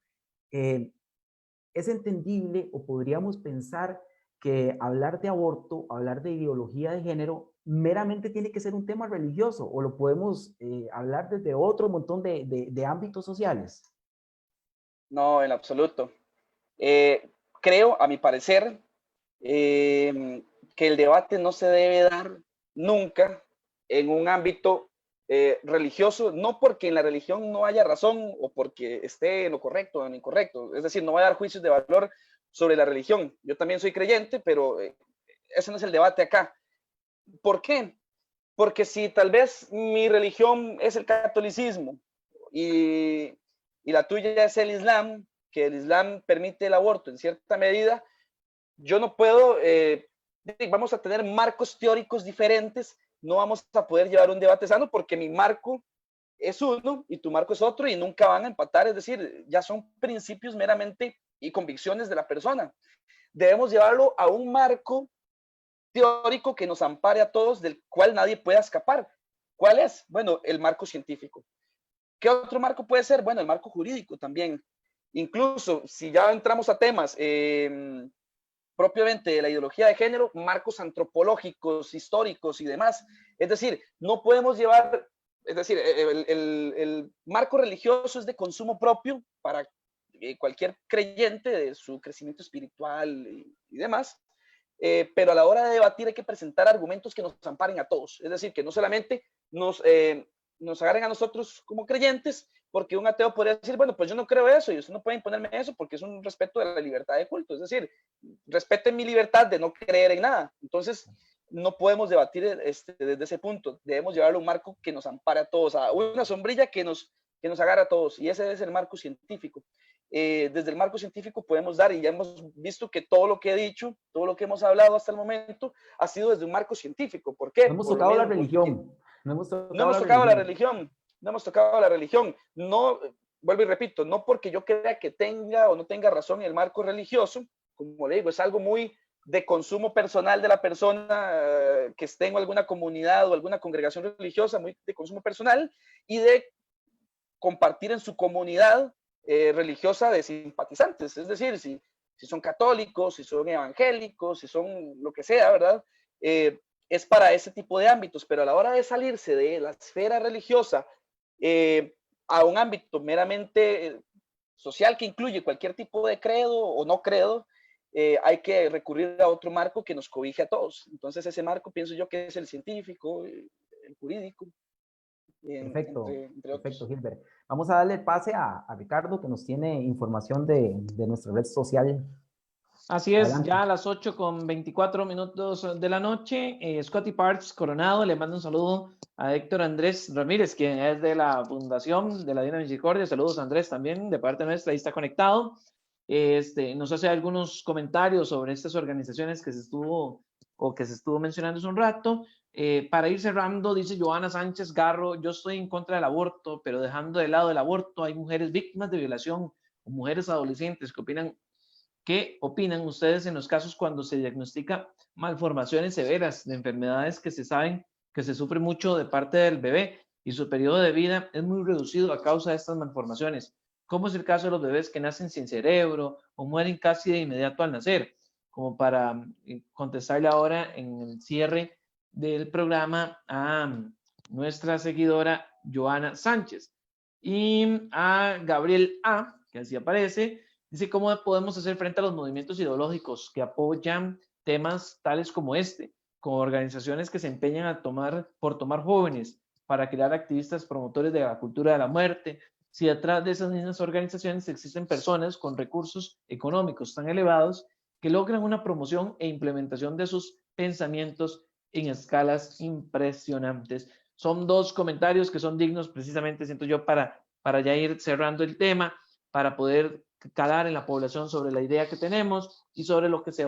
Es entendible o podríamos pensar que hablar de aborto, hablar de ideología de género, meramente tiene que ser un tema religioso o lo podemos hablar desde otro montón de ámbitos sociales. No, en absoluto. Creo, a mi parecer, que el debate no se debe dar nunca en un ámbito religioso, no porque en la religión no haya razón o porque esté en lo correcto o en lo incorrecto. Es decir, no voy a dar juicios de valor sobre la religión. Yo también soy creyente, pero ese no es el debate acá. ¿Por qué? Porque si tal vez mi religión es el catolicismo y la tuya es el Islam, que el Islam permite el aborto en cierta medida, yo no puedo, vamos a tener marcos teóricos diferentes, no vamos a poder llevar un debate sano porque mi marco es uno y tu marco es otro y nunca van a empatar, es decir, ya son principios meramente y convicciones de la persona. Debemos llevarlo a un marco teórico que nos ampare a todos, del cual nadie pueda escapar. ¿Cuál es? Bueno, el marco científico. ¿Qué otro marco puede ser? Bueno, el marco jurídico también. Incluso si ya entramos a temas propiamente de la ideología de género, marcos antropológicos, históricos y demás. Es decir, no podemos llevar, es decir, el marco religioso es de consumo propio para cualquier creyente de su crecimiento espiritual y demás. Pero a la hora de debatir hay que presentar argumentos que nos amparen a todos. Es decir, que no solamente nos agarren a nosotros como creyentes, porque un ateo podría decir, bueno, pues yo no creo eso y usted no puede imponerme eso porque es un respeto de la libertad de culto. Es decir, respeten mi libertad de no creer en nada. Entonces, no podemos debatir desde ese punto. Debemos llevarlo a un marco que nos ampare a todos, a una sombrilla que nos agarre a todos. Y ese es el marco científico. Desde el marco científico podemos dar, y ya hemos visto que todo lo que he dicho, todo lo que hemos hablado hasta el momento, ha sido desde un marco científico. ¿Por qué? No hemos tocado la religión. No hemos tocado la religión. No hemos tocado la religión. No, vuelvo y repito, no porque yo crea que tenga o no tenga razón en el marco religioso, como le digo, es algo muy de consumo personal de la persona que esté en alguna comunidad o alguna congregación religiosa, muy de consumo personal, y de compartir en su comunidad religiosa de simpatizantes. Es decir, si son católicos, si son evangélicos, si son lo que sea, ¿verdad? Es para ese tipo de ámbitos, pero a la hora de salirse de la esfera religiosa a un ámbito meramente social que incluye cualquier tipo de credo o no credo, hay que recurrir a otro marco que nos cobije a todos. Entonces ese marco pienso yo que es el científico, el jurídico. Perfecto, entre perfecto, Gilbert. Vamos a darle pase a Ricardo, que nos tiene información de nuestra red social. Así es, Adelante. ya a las 8:24 de la noche, Scotty Parks Coronado le manda un saludo a Héctor Andrés Ramírez, quien es de la Fundación de la Divina Misericordia. Saludos, Andrés, también de parte nuestra, ahí está conectado. Nos hace algunos comentarios sobre estas organizaciones que se estuvo mencionando hace un rato. Para ir cerrando, dice Joana Sánchez Garro, yo estoy en contra del aborto, pero dejando de lado el aborto, hay mujeres víctimas de violación o mujeres adolescentes que opinan. ¿Qué opinan ustedes en los casos cuando se diagnostica malformaciones severas de enfermedades que se saben que se sufre mucho de parte del bebé y su periodo de vida es muy reducido a causa de estas malformaciones? ¿Cómo es el caso de los bebés que nacen sin cerebro o mueren casi de inmediato al nacer? Como para contestarle ahora en el cierre del programa a nuestra seguidora Joana Sánchez y a Gabriel A, que así aparece. Dice, ¿cómo podemos hacer frente a los movimientos ideológicos que apoyan temas tales como este, como organizaciones que se empeñan por tomar jóvenes para crear activistas promotores de la cultura de la muerte, si detrás de esas mismas organizaciones existen personas con recursos económicos tan elevados que logran una promoción e implementación de sus pensamientos en escalas impresionantes. Son dos comentarios que son dignos precisamente, siento yo, para ya ir cerrando el tema, para poder calar en la población sobre la idea que tenemos y sobre lo que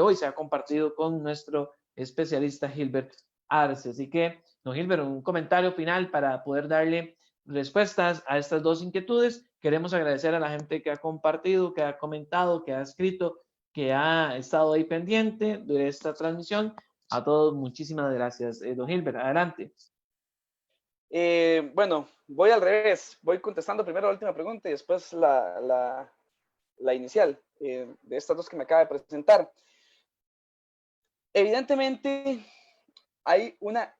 hoy se ha compartido con nuestro especialista Gilbert Arce. Así que, don Gilbert, un comentario final para poder darle respuestas a estas dos inquietudes. Queremos agradecer a la gente que ha compartido, que ha comentado, que ha escrito, que ha estado ahí pendiente de esta transmisión. A todos, muchísimas gracias. Don Gilbert, adelante. Bueno, voy al revés. Voy contestando primero la última pregunta y después la inicial de estas dos que me acaba de presentar. Evidentemente, hay una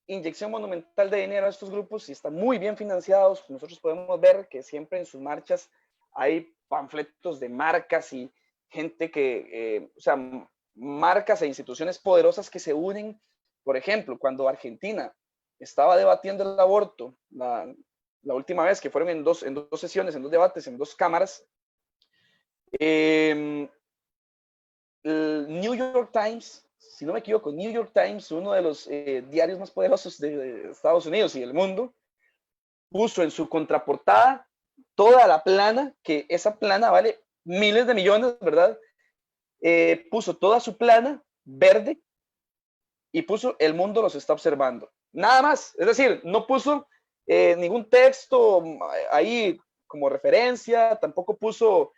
inyección monumental de dinero a estos grupos y están muy bien financiados. Nosotros podemos ver que siempre en sus marchas hay panfletos de marcas y gente que, o sea, marcas e instituciones poderosas que se unen. Por ejemplo, cuando Argentina estaba debatiendo el aborto, la última vez que fueron en dos sesiones, en dos debates, en dos cámaras, el New York Times, si no me equivoco, New York Times, uno de los diarios más poderosos de Estados Unidos y del mundo, puso en su contraportada toda la plana, que esa plana vale miles de millones, ¿verdad? Puso toda su plana verde y puso "El mundo los está observando". Nada más, es decir, no puso ningún texto ahí como referencia, tampoco puso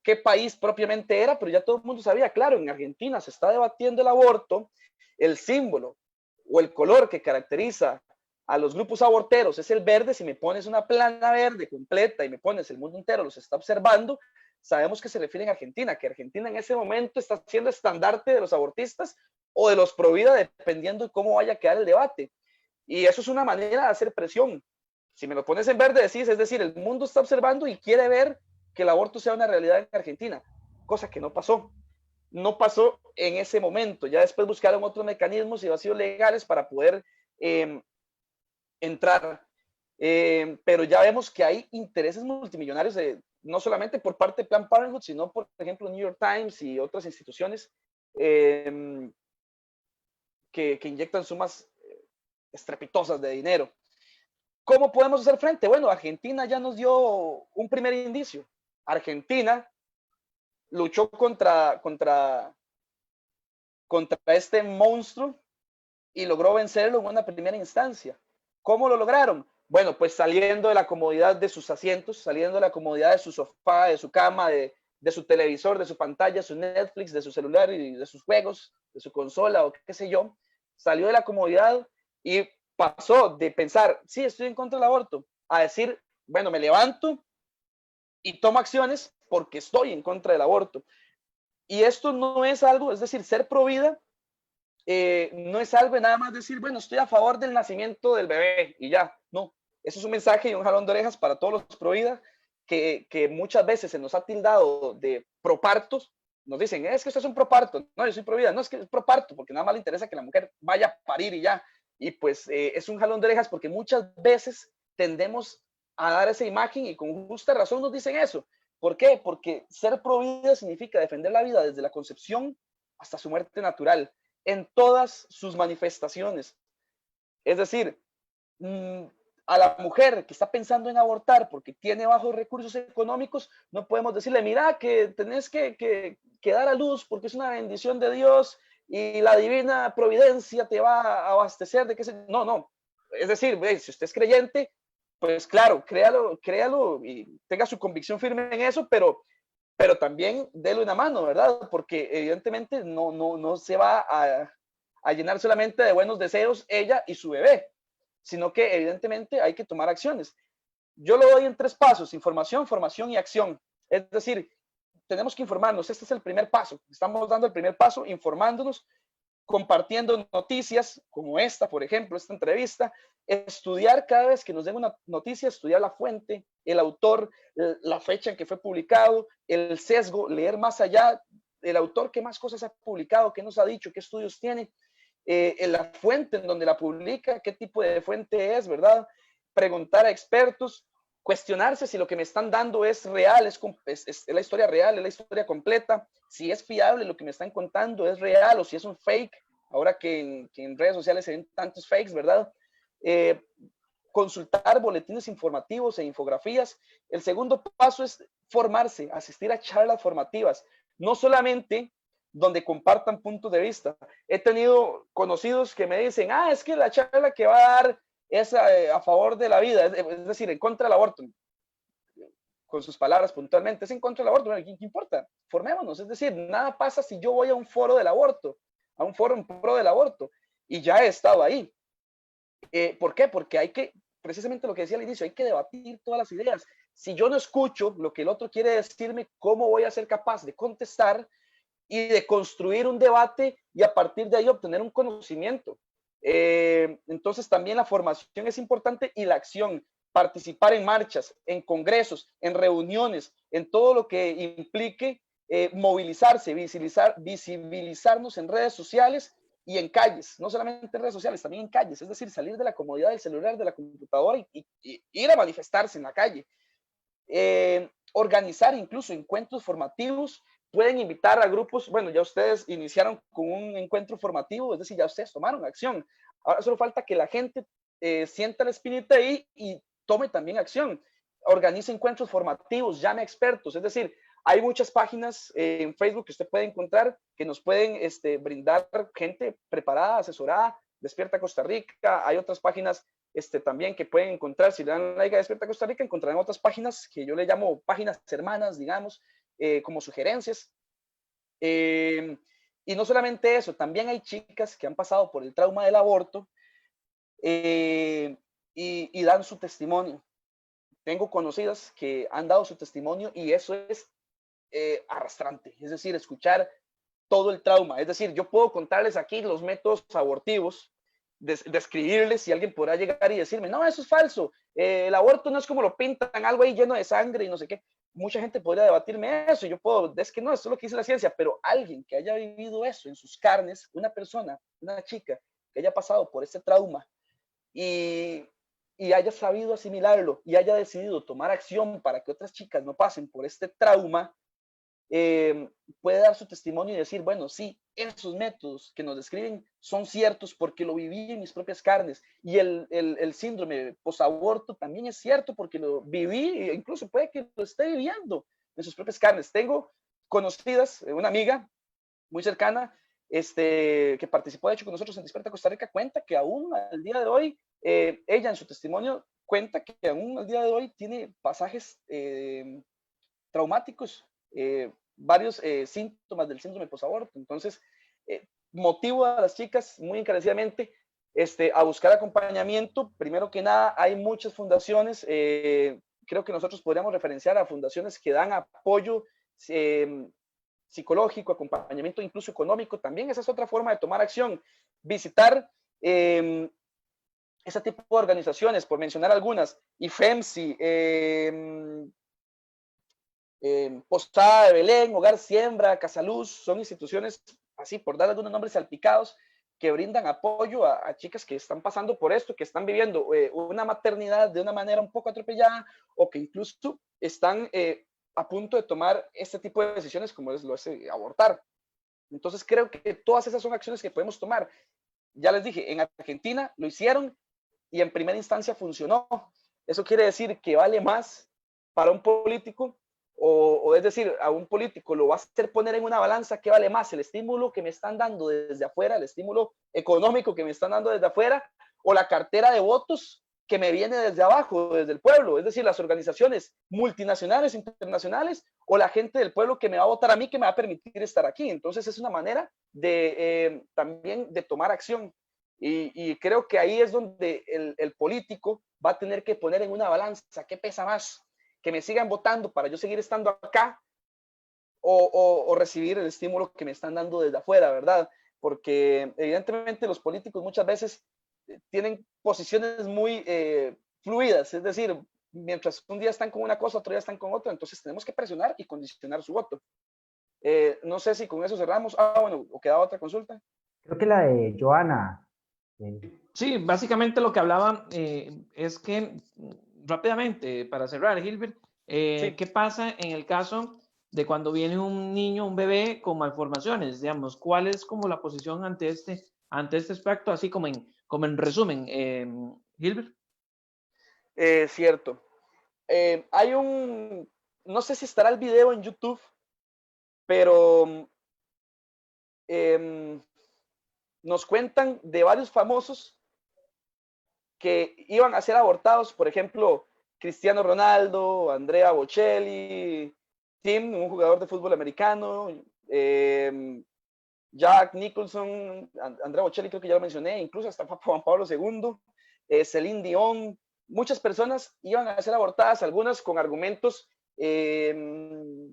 qué país propiamente era, pero ya todo el mundo sabía, claro, en Argentina se está debatiendo el aborto, el símbolo o el color que caracteriza a los grupos aborteros es el verde. Si me pones una plana verde completa y me pones "El mundo entero los está observando", sabemos que se refiere a Argentina, que Argentina en ese momento está siendo estandarte de los abortistas o de los pro vida, dependiendo de cómo vaya a quedar el debate. Y eso es una manera de hacer presión. Si me lo pones en verde, decís, es decir, el mundo está observando y quiere ver que el aborto sea una realidad en Argentina, cosa que no pasó. No pasó en ese momento. Ya después buscaron otros mecanismos y vacíos legales para poder entrar. Pero ya vemos que hay intereses multimillonarios, no solamente por parte de Planned Parenthood, sino por ejemplo New York Times y otras instituciones que inyectan sumas estrepitosas de dinero. ¿Cómo podemos hacer frente? Bueno, Argentina ya nos dio un primer indicio. Argentina luchó contra este monstruo y logró vencerlo en una primera instancia. ¿Cómo lo lograron? Bueno, pues saliendo de la comodidad de sus asientos, saliendo de la comodidad de su sofá, de su cama, de su televisor, de su pantalla, su Netflix, de su celular y de sus juegos, de su consola o qué sé yo. Salió de la comodidad y pasó de pensar, sí, estoy en contra del aborto, a decir, bueno, me levanto y tomo acciones porque estoy en contra del aborto. Y esto no es algo, es decir, ser pro vida no es algo de nada más decir, bueno, estoy a favor del nacimiento del bebé y ya. No, eso es un mensaje y un jalón de orejas para todos los pro vida que muchas veces se nos ha tildado de propartos. Nos dicen, es que usted es un proparto. No, yo soy pro vida. No, es que es proparto porque nada más le interesa que la mujer vaya a parir y ya. Y pues es un jalón de orejas porque muchas veces tendemos a dar esa imagen y con justa razón nos dicen eso. ¿Por qué? Porque ser pro vida significa defender la vida desde la concepción hasta su muerte natural, en todas sus manifestaciones. Es decir, a la mujer que está pensando en abortar porque tiene bajos recursos económicos, no podemos decirle, mira, que tenés que dar a luz porque es una bendición de Dios y la divina providencia te va a abastecer de qué sé. No, no. Es decir, si usted es creyente, pues claro, créalo y tenga su convicción firme en eso, pero también déle una mano, ¿verdad? Porque evidentemente no se va a llenar solamente de buenos deseos ella y su bebé, sino que evidentemente hay que tomar acciones. Yo lo doy en 3 pasos: información, formación y acción. Es decir, tenemos que informarnos. Este es el primer paso. Estamos dando el primer paso, informándonos, compartiendo noticias como esta, por ejemplo, esta entrevista, estudiar cada vez que nos den una noticia, estudiar la fuente, el autor, la fecha en que fue publicado, el sesgo, leer más allá, el autor qué más cosas ha publicado, qué nos ha dicho, qué estudios tiene, en la fuente en donde la publica, qué tipo de fuente es, ¿verdad? Preguntar a expertos, cuestionarse si lo que me están dando es real, es la historia real, es la historia completa, si es fiable lo que me están contando, es real o si es un fake, ahora que en redes sociales se ven tantos fakes, ¿verdad? Consultar boletines informativos e infografías. El segundo paso es formarse, asistir a charlas formativas, no solamente donde compartan puntos de vista. He tenido conocidos que me dicen, es que la charla que va a dar es a favor de la vida, es decir, en contra del aborto. Con sus palabras puntualmente, es en contra del aborto. Bueno, ¿qué importa? Formémonos, es decir, nada pasa si yo voy a un foro del aborto, a un foro en pro del aborto, y ya he estado ahí. ¿Por qué? Porque hay que, precisamente lo que decía al inicio, hay que debatir todas las ideas. Si yo no escucho lo que el otro quiere decirme, ¿cómo voy a ser capaz de contestar y de construir un debate y a partir de ahí obtener un conocimiento? Entonces también la formación es importante y la acción, participar en marchas, en congresos, en reuniones, en todo lo que implique movilizarse, visibilizarnos en redes sociales y en calles, no solamente en redes sociales, también en calles, es decir, salir de la comodidad del celular, de la computadora y ir a manifestarse en la calle. Organizar incluso encuentros formativos, pueden invitar a grupos, bueno, ya ustedes iniciaron con un encuentro formativo, es decir, ya ustedes tomaron acción. Ahora solo falta que la gente sienta la espinita ahí y tome también acción. Organice encuentros formativos, llame a expertos, es decir, hay muchas páginas en Facebook que usted puede encontrar que nos pueden brindar gente preparada, asesorada, Despierta Costa Rica. Hay otras páginas también que pueden encontrar, si le dan like a Despierta Costa Rica, encontrarán otras páginas que yo le llamo páginas hermanas, digamos, como sugerencias. Y no solamente eso, también hay chicas que han pasado por el trauma del aborto y dan su testimonio. Tengo conocidas que han dado su testimonio y eso es arrastrante, es decir, escuchar todo el trauma. Es decir, yo puedo contarles aquí los métodos abortivos, describirles, si alguien podrá llegar y decirme, no, eso es falso, el aborto no es como lo pintan, algo ahí lleno de sangre y no sé qué. Mucha gente podría debatirme eso, y yo puedo, es que no, esto es lo que dice la ciencia, pero alguien que haya vivido eso en sus carnes, una persona, una chica que haya pasado por ese trauma y haya sabido asimilarlo y haya decidido tomar acción para que otras chicas no pasen por este trauma, puede dar su testimonio y decir, bueno, sí, esos métodos que nos describen son ciertos porque lo viví en mis propias carnes, y el síndrome posaborto también es cierto porque lo viví e incluso puede que lo esté viviendo en sus propias carnes. Tengo conocidas, una amiga muy cercana, que participó de hecho con nosotros en Despierta Costa Rica, cuenta que aún al día de hoy, ella en su testimonio cuenta que aún al día de hoy tiene pasajes traumáticos, varios síntomas del síndrome posaborto. Entonces, motivo a las chicas muy encarecidamente a buscar acompañamiento. Primero que nada, hay muchas fundaciones, creo que nosotros podríamos referenciar a fundaciones que dan apoyo psicológico, acompañamiento incluso económico. También esa es otra forma de tomar acción. Visitar ese tipo de organizaciones, por mencionar algunas, IFEMSI, Posada de Belén, Hogar Siembra, Casaluz, son instituciones, así por dar algunos nombres salpicados, que brindan apoyo a chicas que están pasando por esto, que están viviendo una maternidad de una manera un poco atropellada, o que incluso están a punto de tomar este tipo de decisiones como lo es abortar. Entonces creo que todas esas son acciones que podemos tomar. Ya les dije, en Argentina lo hicieron y en primera instancia funcionó. Eso quiere decir que vale más para un político, o es decir, a un político lo va a hacer poner en una balanza, ¿qué vale más? El estímulo que me están dando desde afuera, el estímulo económico que me están dando desde afuera, o la cartera de votos que me viene desde abajo, desde el pueblo, es decir, las organizaciones multinacionales, internacionales, o la gente del pueblo que me va a votar a mí, que me va a permitir estar aquí. Entonces es una manera de también de tomar acción. Y creo que ahí es donde el político va a tener que poner en una balanza, ¿qué pesa más? Que me sigan votando para yo seguir estando acá, o recibir el estímulo que me están dando desde afuera, ¿verdad? Porque evidentemente los políticos muchas veces tienen posiciones muy fluidas, es decir, mientras un día están con una cosa, otro día están con otra, entonces tenemos que presionar y condicionar su voto. No sé si con eso cerramos. Bueno, o queda otra consulta. Creo que la de Joana. eh, Sí, básicamente lo que hablaba es que, rápidamente, para cerrar, Gilbert, Sí, ¿qué pasa en el caso de cuando viene un niño, un bebé con malformaciones? Digamos, ¿cuál es como la posición ante este aspecto, así como en resumen, Gilbert? cierto. Hay no sé si estará el video en YouTube, pero em, nos cuentan de varios famosos que iban a ser abortados, por ejemplo, Cristiano Ronaldo, Andrea Bocelli, Tim, un jugador de fútbol americano, Jack Nicholson, Andrea Bocelli creo que ya lo mencioné, incluso hasta Juan Pablo II, Celine Dion, muchas personas iban a ser abortadas, algunas con argumentos de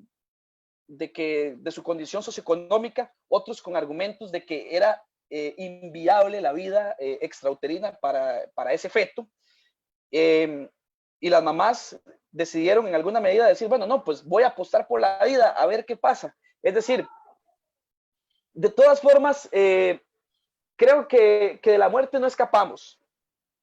su condición socioeconómica, otros con argumentos de que era inviable la vida extrauterina para ese feto. Y las mamás decidieron en alguna medida decir, bueno, no, pues voy a apostar por la vida, a ver qué pasa. Es decir, de todas formas, creo que de la muerte no escapamos,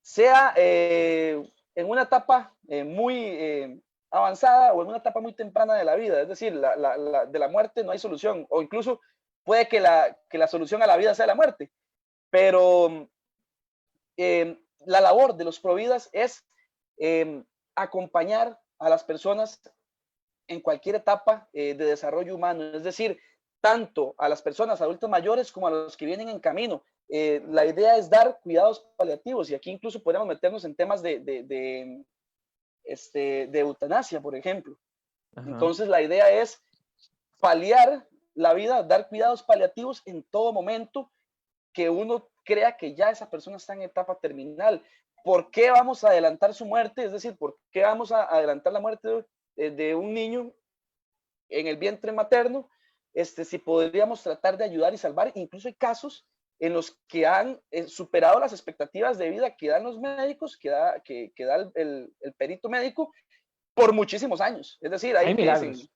sea en una etapa muy avanzada o en una etapa muy temprana de la vida. Es decir, de la muerte no hay solución, o incluso puede que la solución a la vida sea la muerte, pero la labor de los providas es acompañar a las personas en cualquier etapa de desarrollo humano, es decir, tanto a las personas adultas mayores como a los que vienen en camino. La idea es dar cuidados paliativos y aquí incluso podemos meternos en temas de eutanasia, por ejemplo. Ajá. Entonces la idea es paliar la vida, dar cuidados paliativos en todo momento que uno crea que ya esa persona está en etapa terminal. ¿Por qué vamos a adelantar su muerte? Es decir, ¿por qué vamos a adelantar la muerte de un niño en el vientre materno? Si podríamos tratar de ayudar y salvar. Incluso hay casos en los que han superado las expectativas de vida que dan los médicos, que da el perito médico, por muchísimos años. Es decir, Hay hay que dicen, milagros.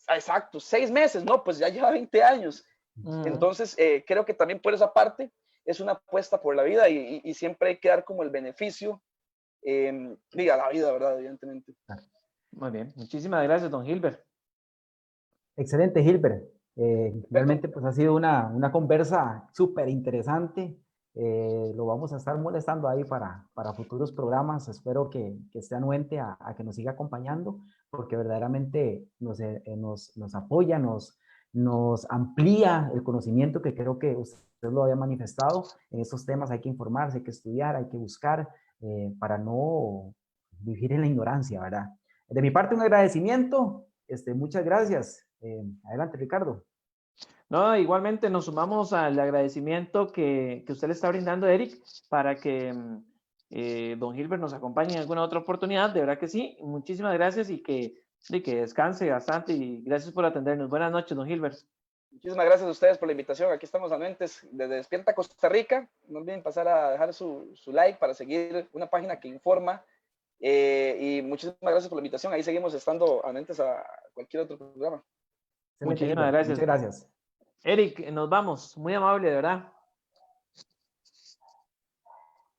exacto, 6 meses, no, pues ya lleva 20 años. Entonces, creo que también por esa parte es una apuesta por la vida y siempre hay que dar como el beneficio, diga la vida, ¿verdad? Evidentemente. Muy bien, muchísimas gracias, don Gilbert. Excelente, Gilbert. Realmente Perfecto. pues ha sido una conversa súper interesante. Lo vamos a estar molestando ahí para futuros programas. Espero que esté anuente a que nos siga acompañando, porque verdaderamente nos apoya, nos amplía el conocimiento que creo que usted lo había manifestado. En estos temas hay que informarse, hay que estudiar, hay que buscar para no vivir en la ignorancia, ¿verdad? De mi parte, un agradecimiento. Muchas gracias. Adelante, Ricardo. No, igualmente nos sumamos al agradecimiento que usted le está brindando a Eric para que don Gilbert nos acompañe en alguna otra oportunidad. De verdad que sí. Muchísimas gracias y que descanse bastante y gracias por atendernos. Buenas noches, don Gilbert. Muchísimas gracias a ustedes por la invitación. Aquí estamos anuentes desde Despierta Costa Rica. No olviden pasar a dejar su like para seguir una página que informa. Y muchísimas gracias por la invitación. Ahí seguimos estando anuentes a cualquier otro programa. Excelente, Muchísimas Gilbert. gracias. Muchas gracias. Eric, nos vamos. Muy amable, de verdad.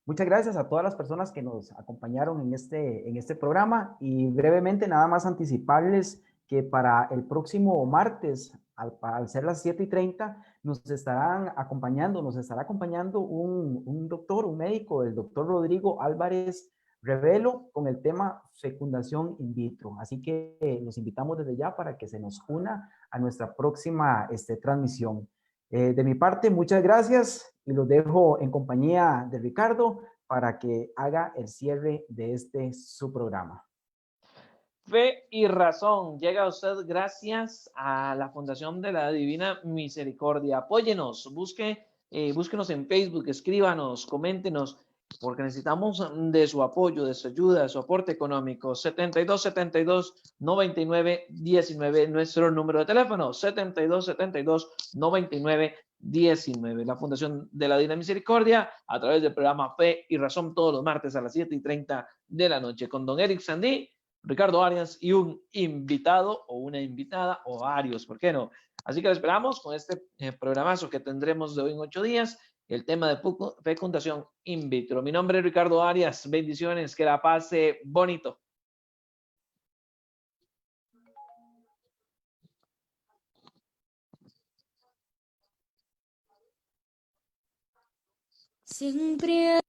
Muchas gracias a todas las personas que nos acompañaron en este programa y brevemente nada más anticiparles que para el próximo martes, al ser las 7:30, nos estará acompañando un doctor, un médico, el doctor Rodrigo Álvarez Revelo, con el tema fecundación in vitro. Así que los invitamos desde ya para que se nos una a nuestra próxima transmisión. De mi parte, muchas gracias y los dejo en compañía de Ricardo para que haga el cierre de su programa. Fe y razón llega a usted gracias a la Fundación de la Divina Misericordia. Apóyenos, búsquenos en Facebook, escríbanos, coméntenos, porque necesitamos de su apoyo, de su ayuda, de su aporte económico. 7272-9919, nuestro número de teléfono, 7272-9919. La Fundación de la Divina Misericordia, a través del programa Fe y Razón, todos los martes a las 7:30 de la noche, con don Eric Sandí, Ricardo Arias y un invitado o una invitada, o varios, ¿por qué no? Así que lo esperamos con este programazo que tendremos de hoy en 8 días, el tema de fecundación in vitro. Mi nombre es Ricardo Arias, bendiciones, que la pase bonito. Siempre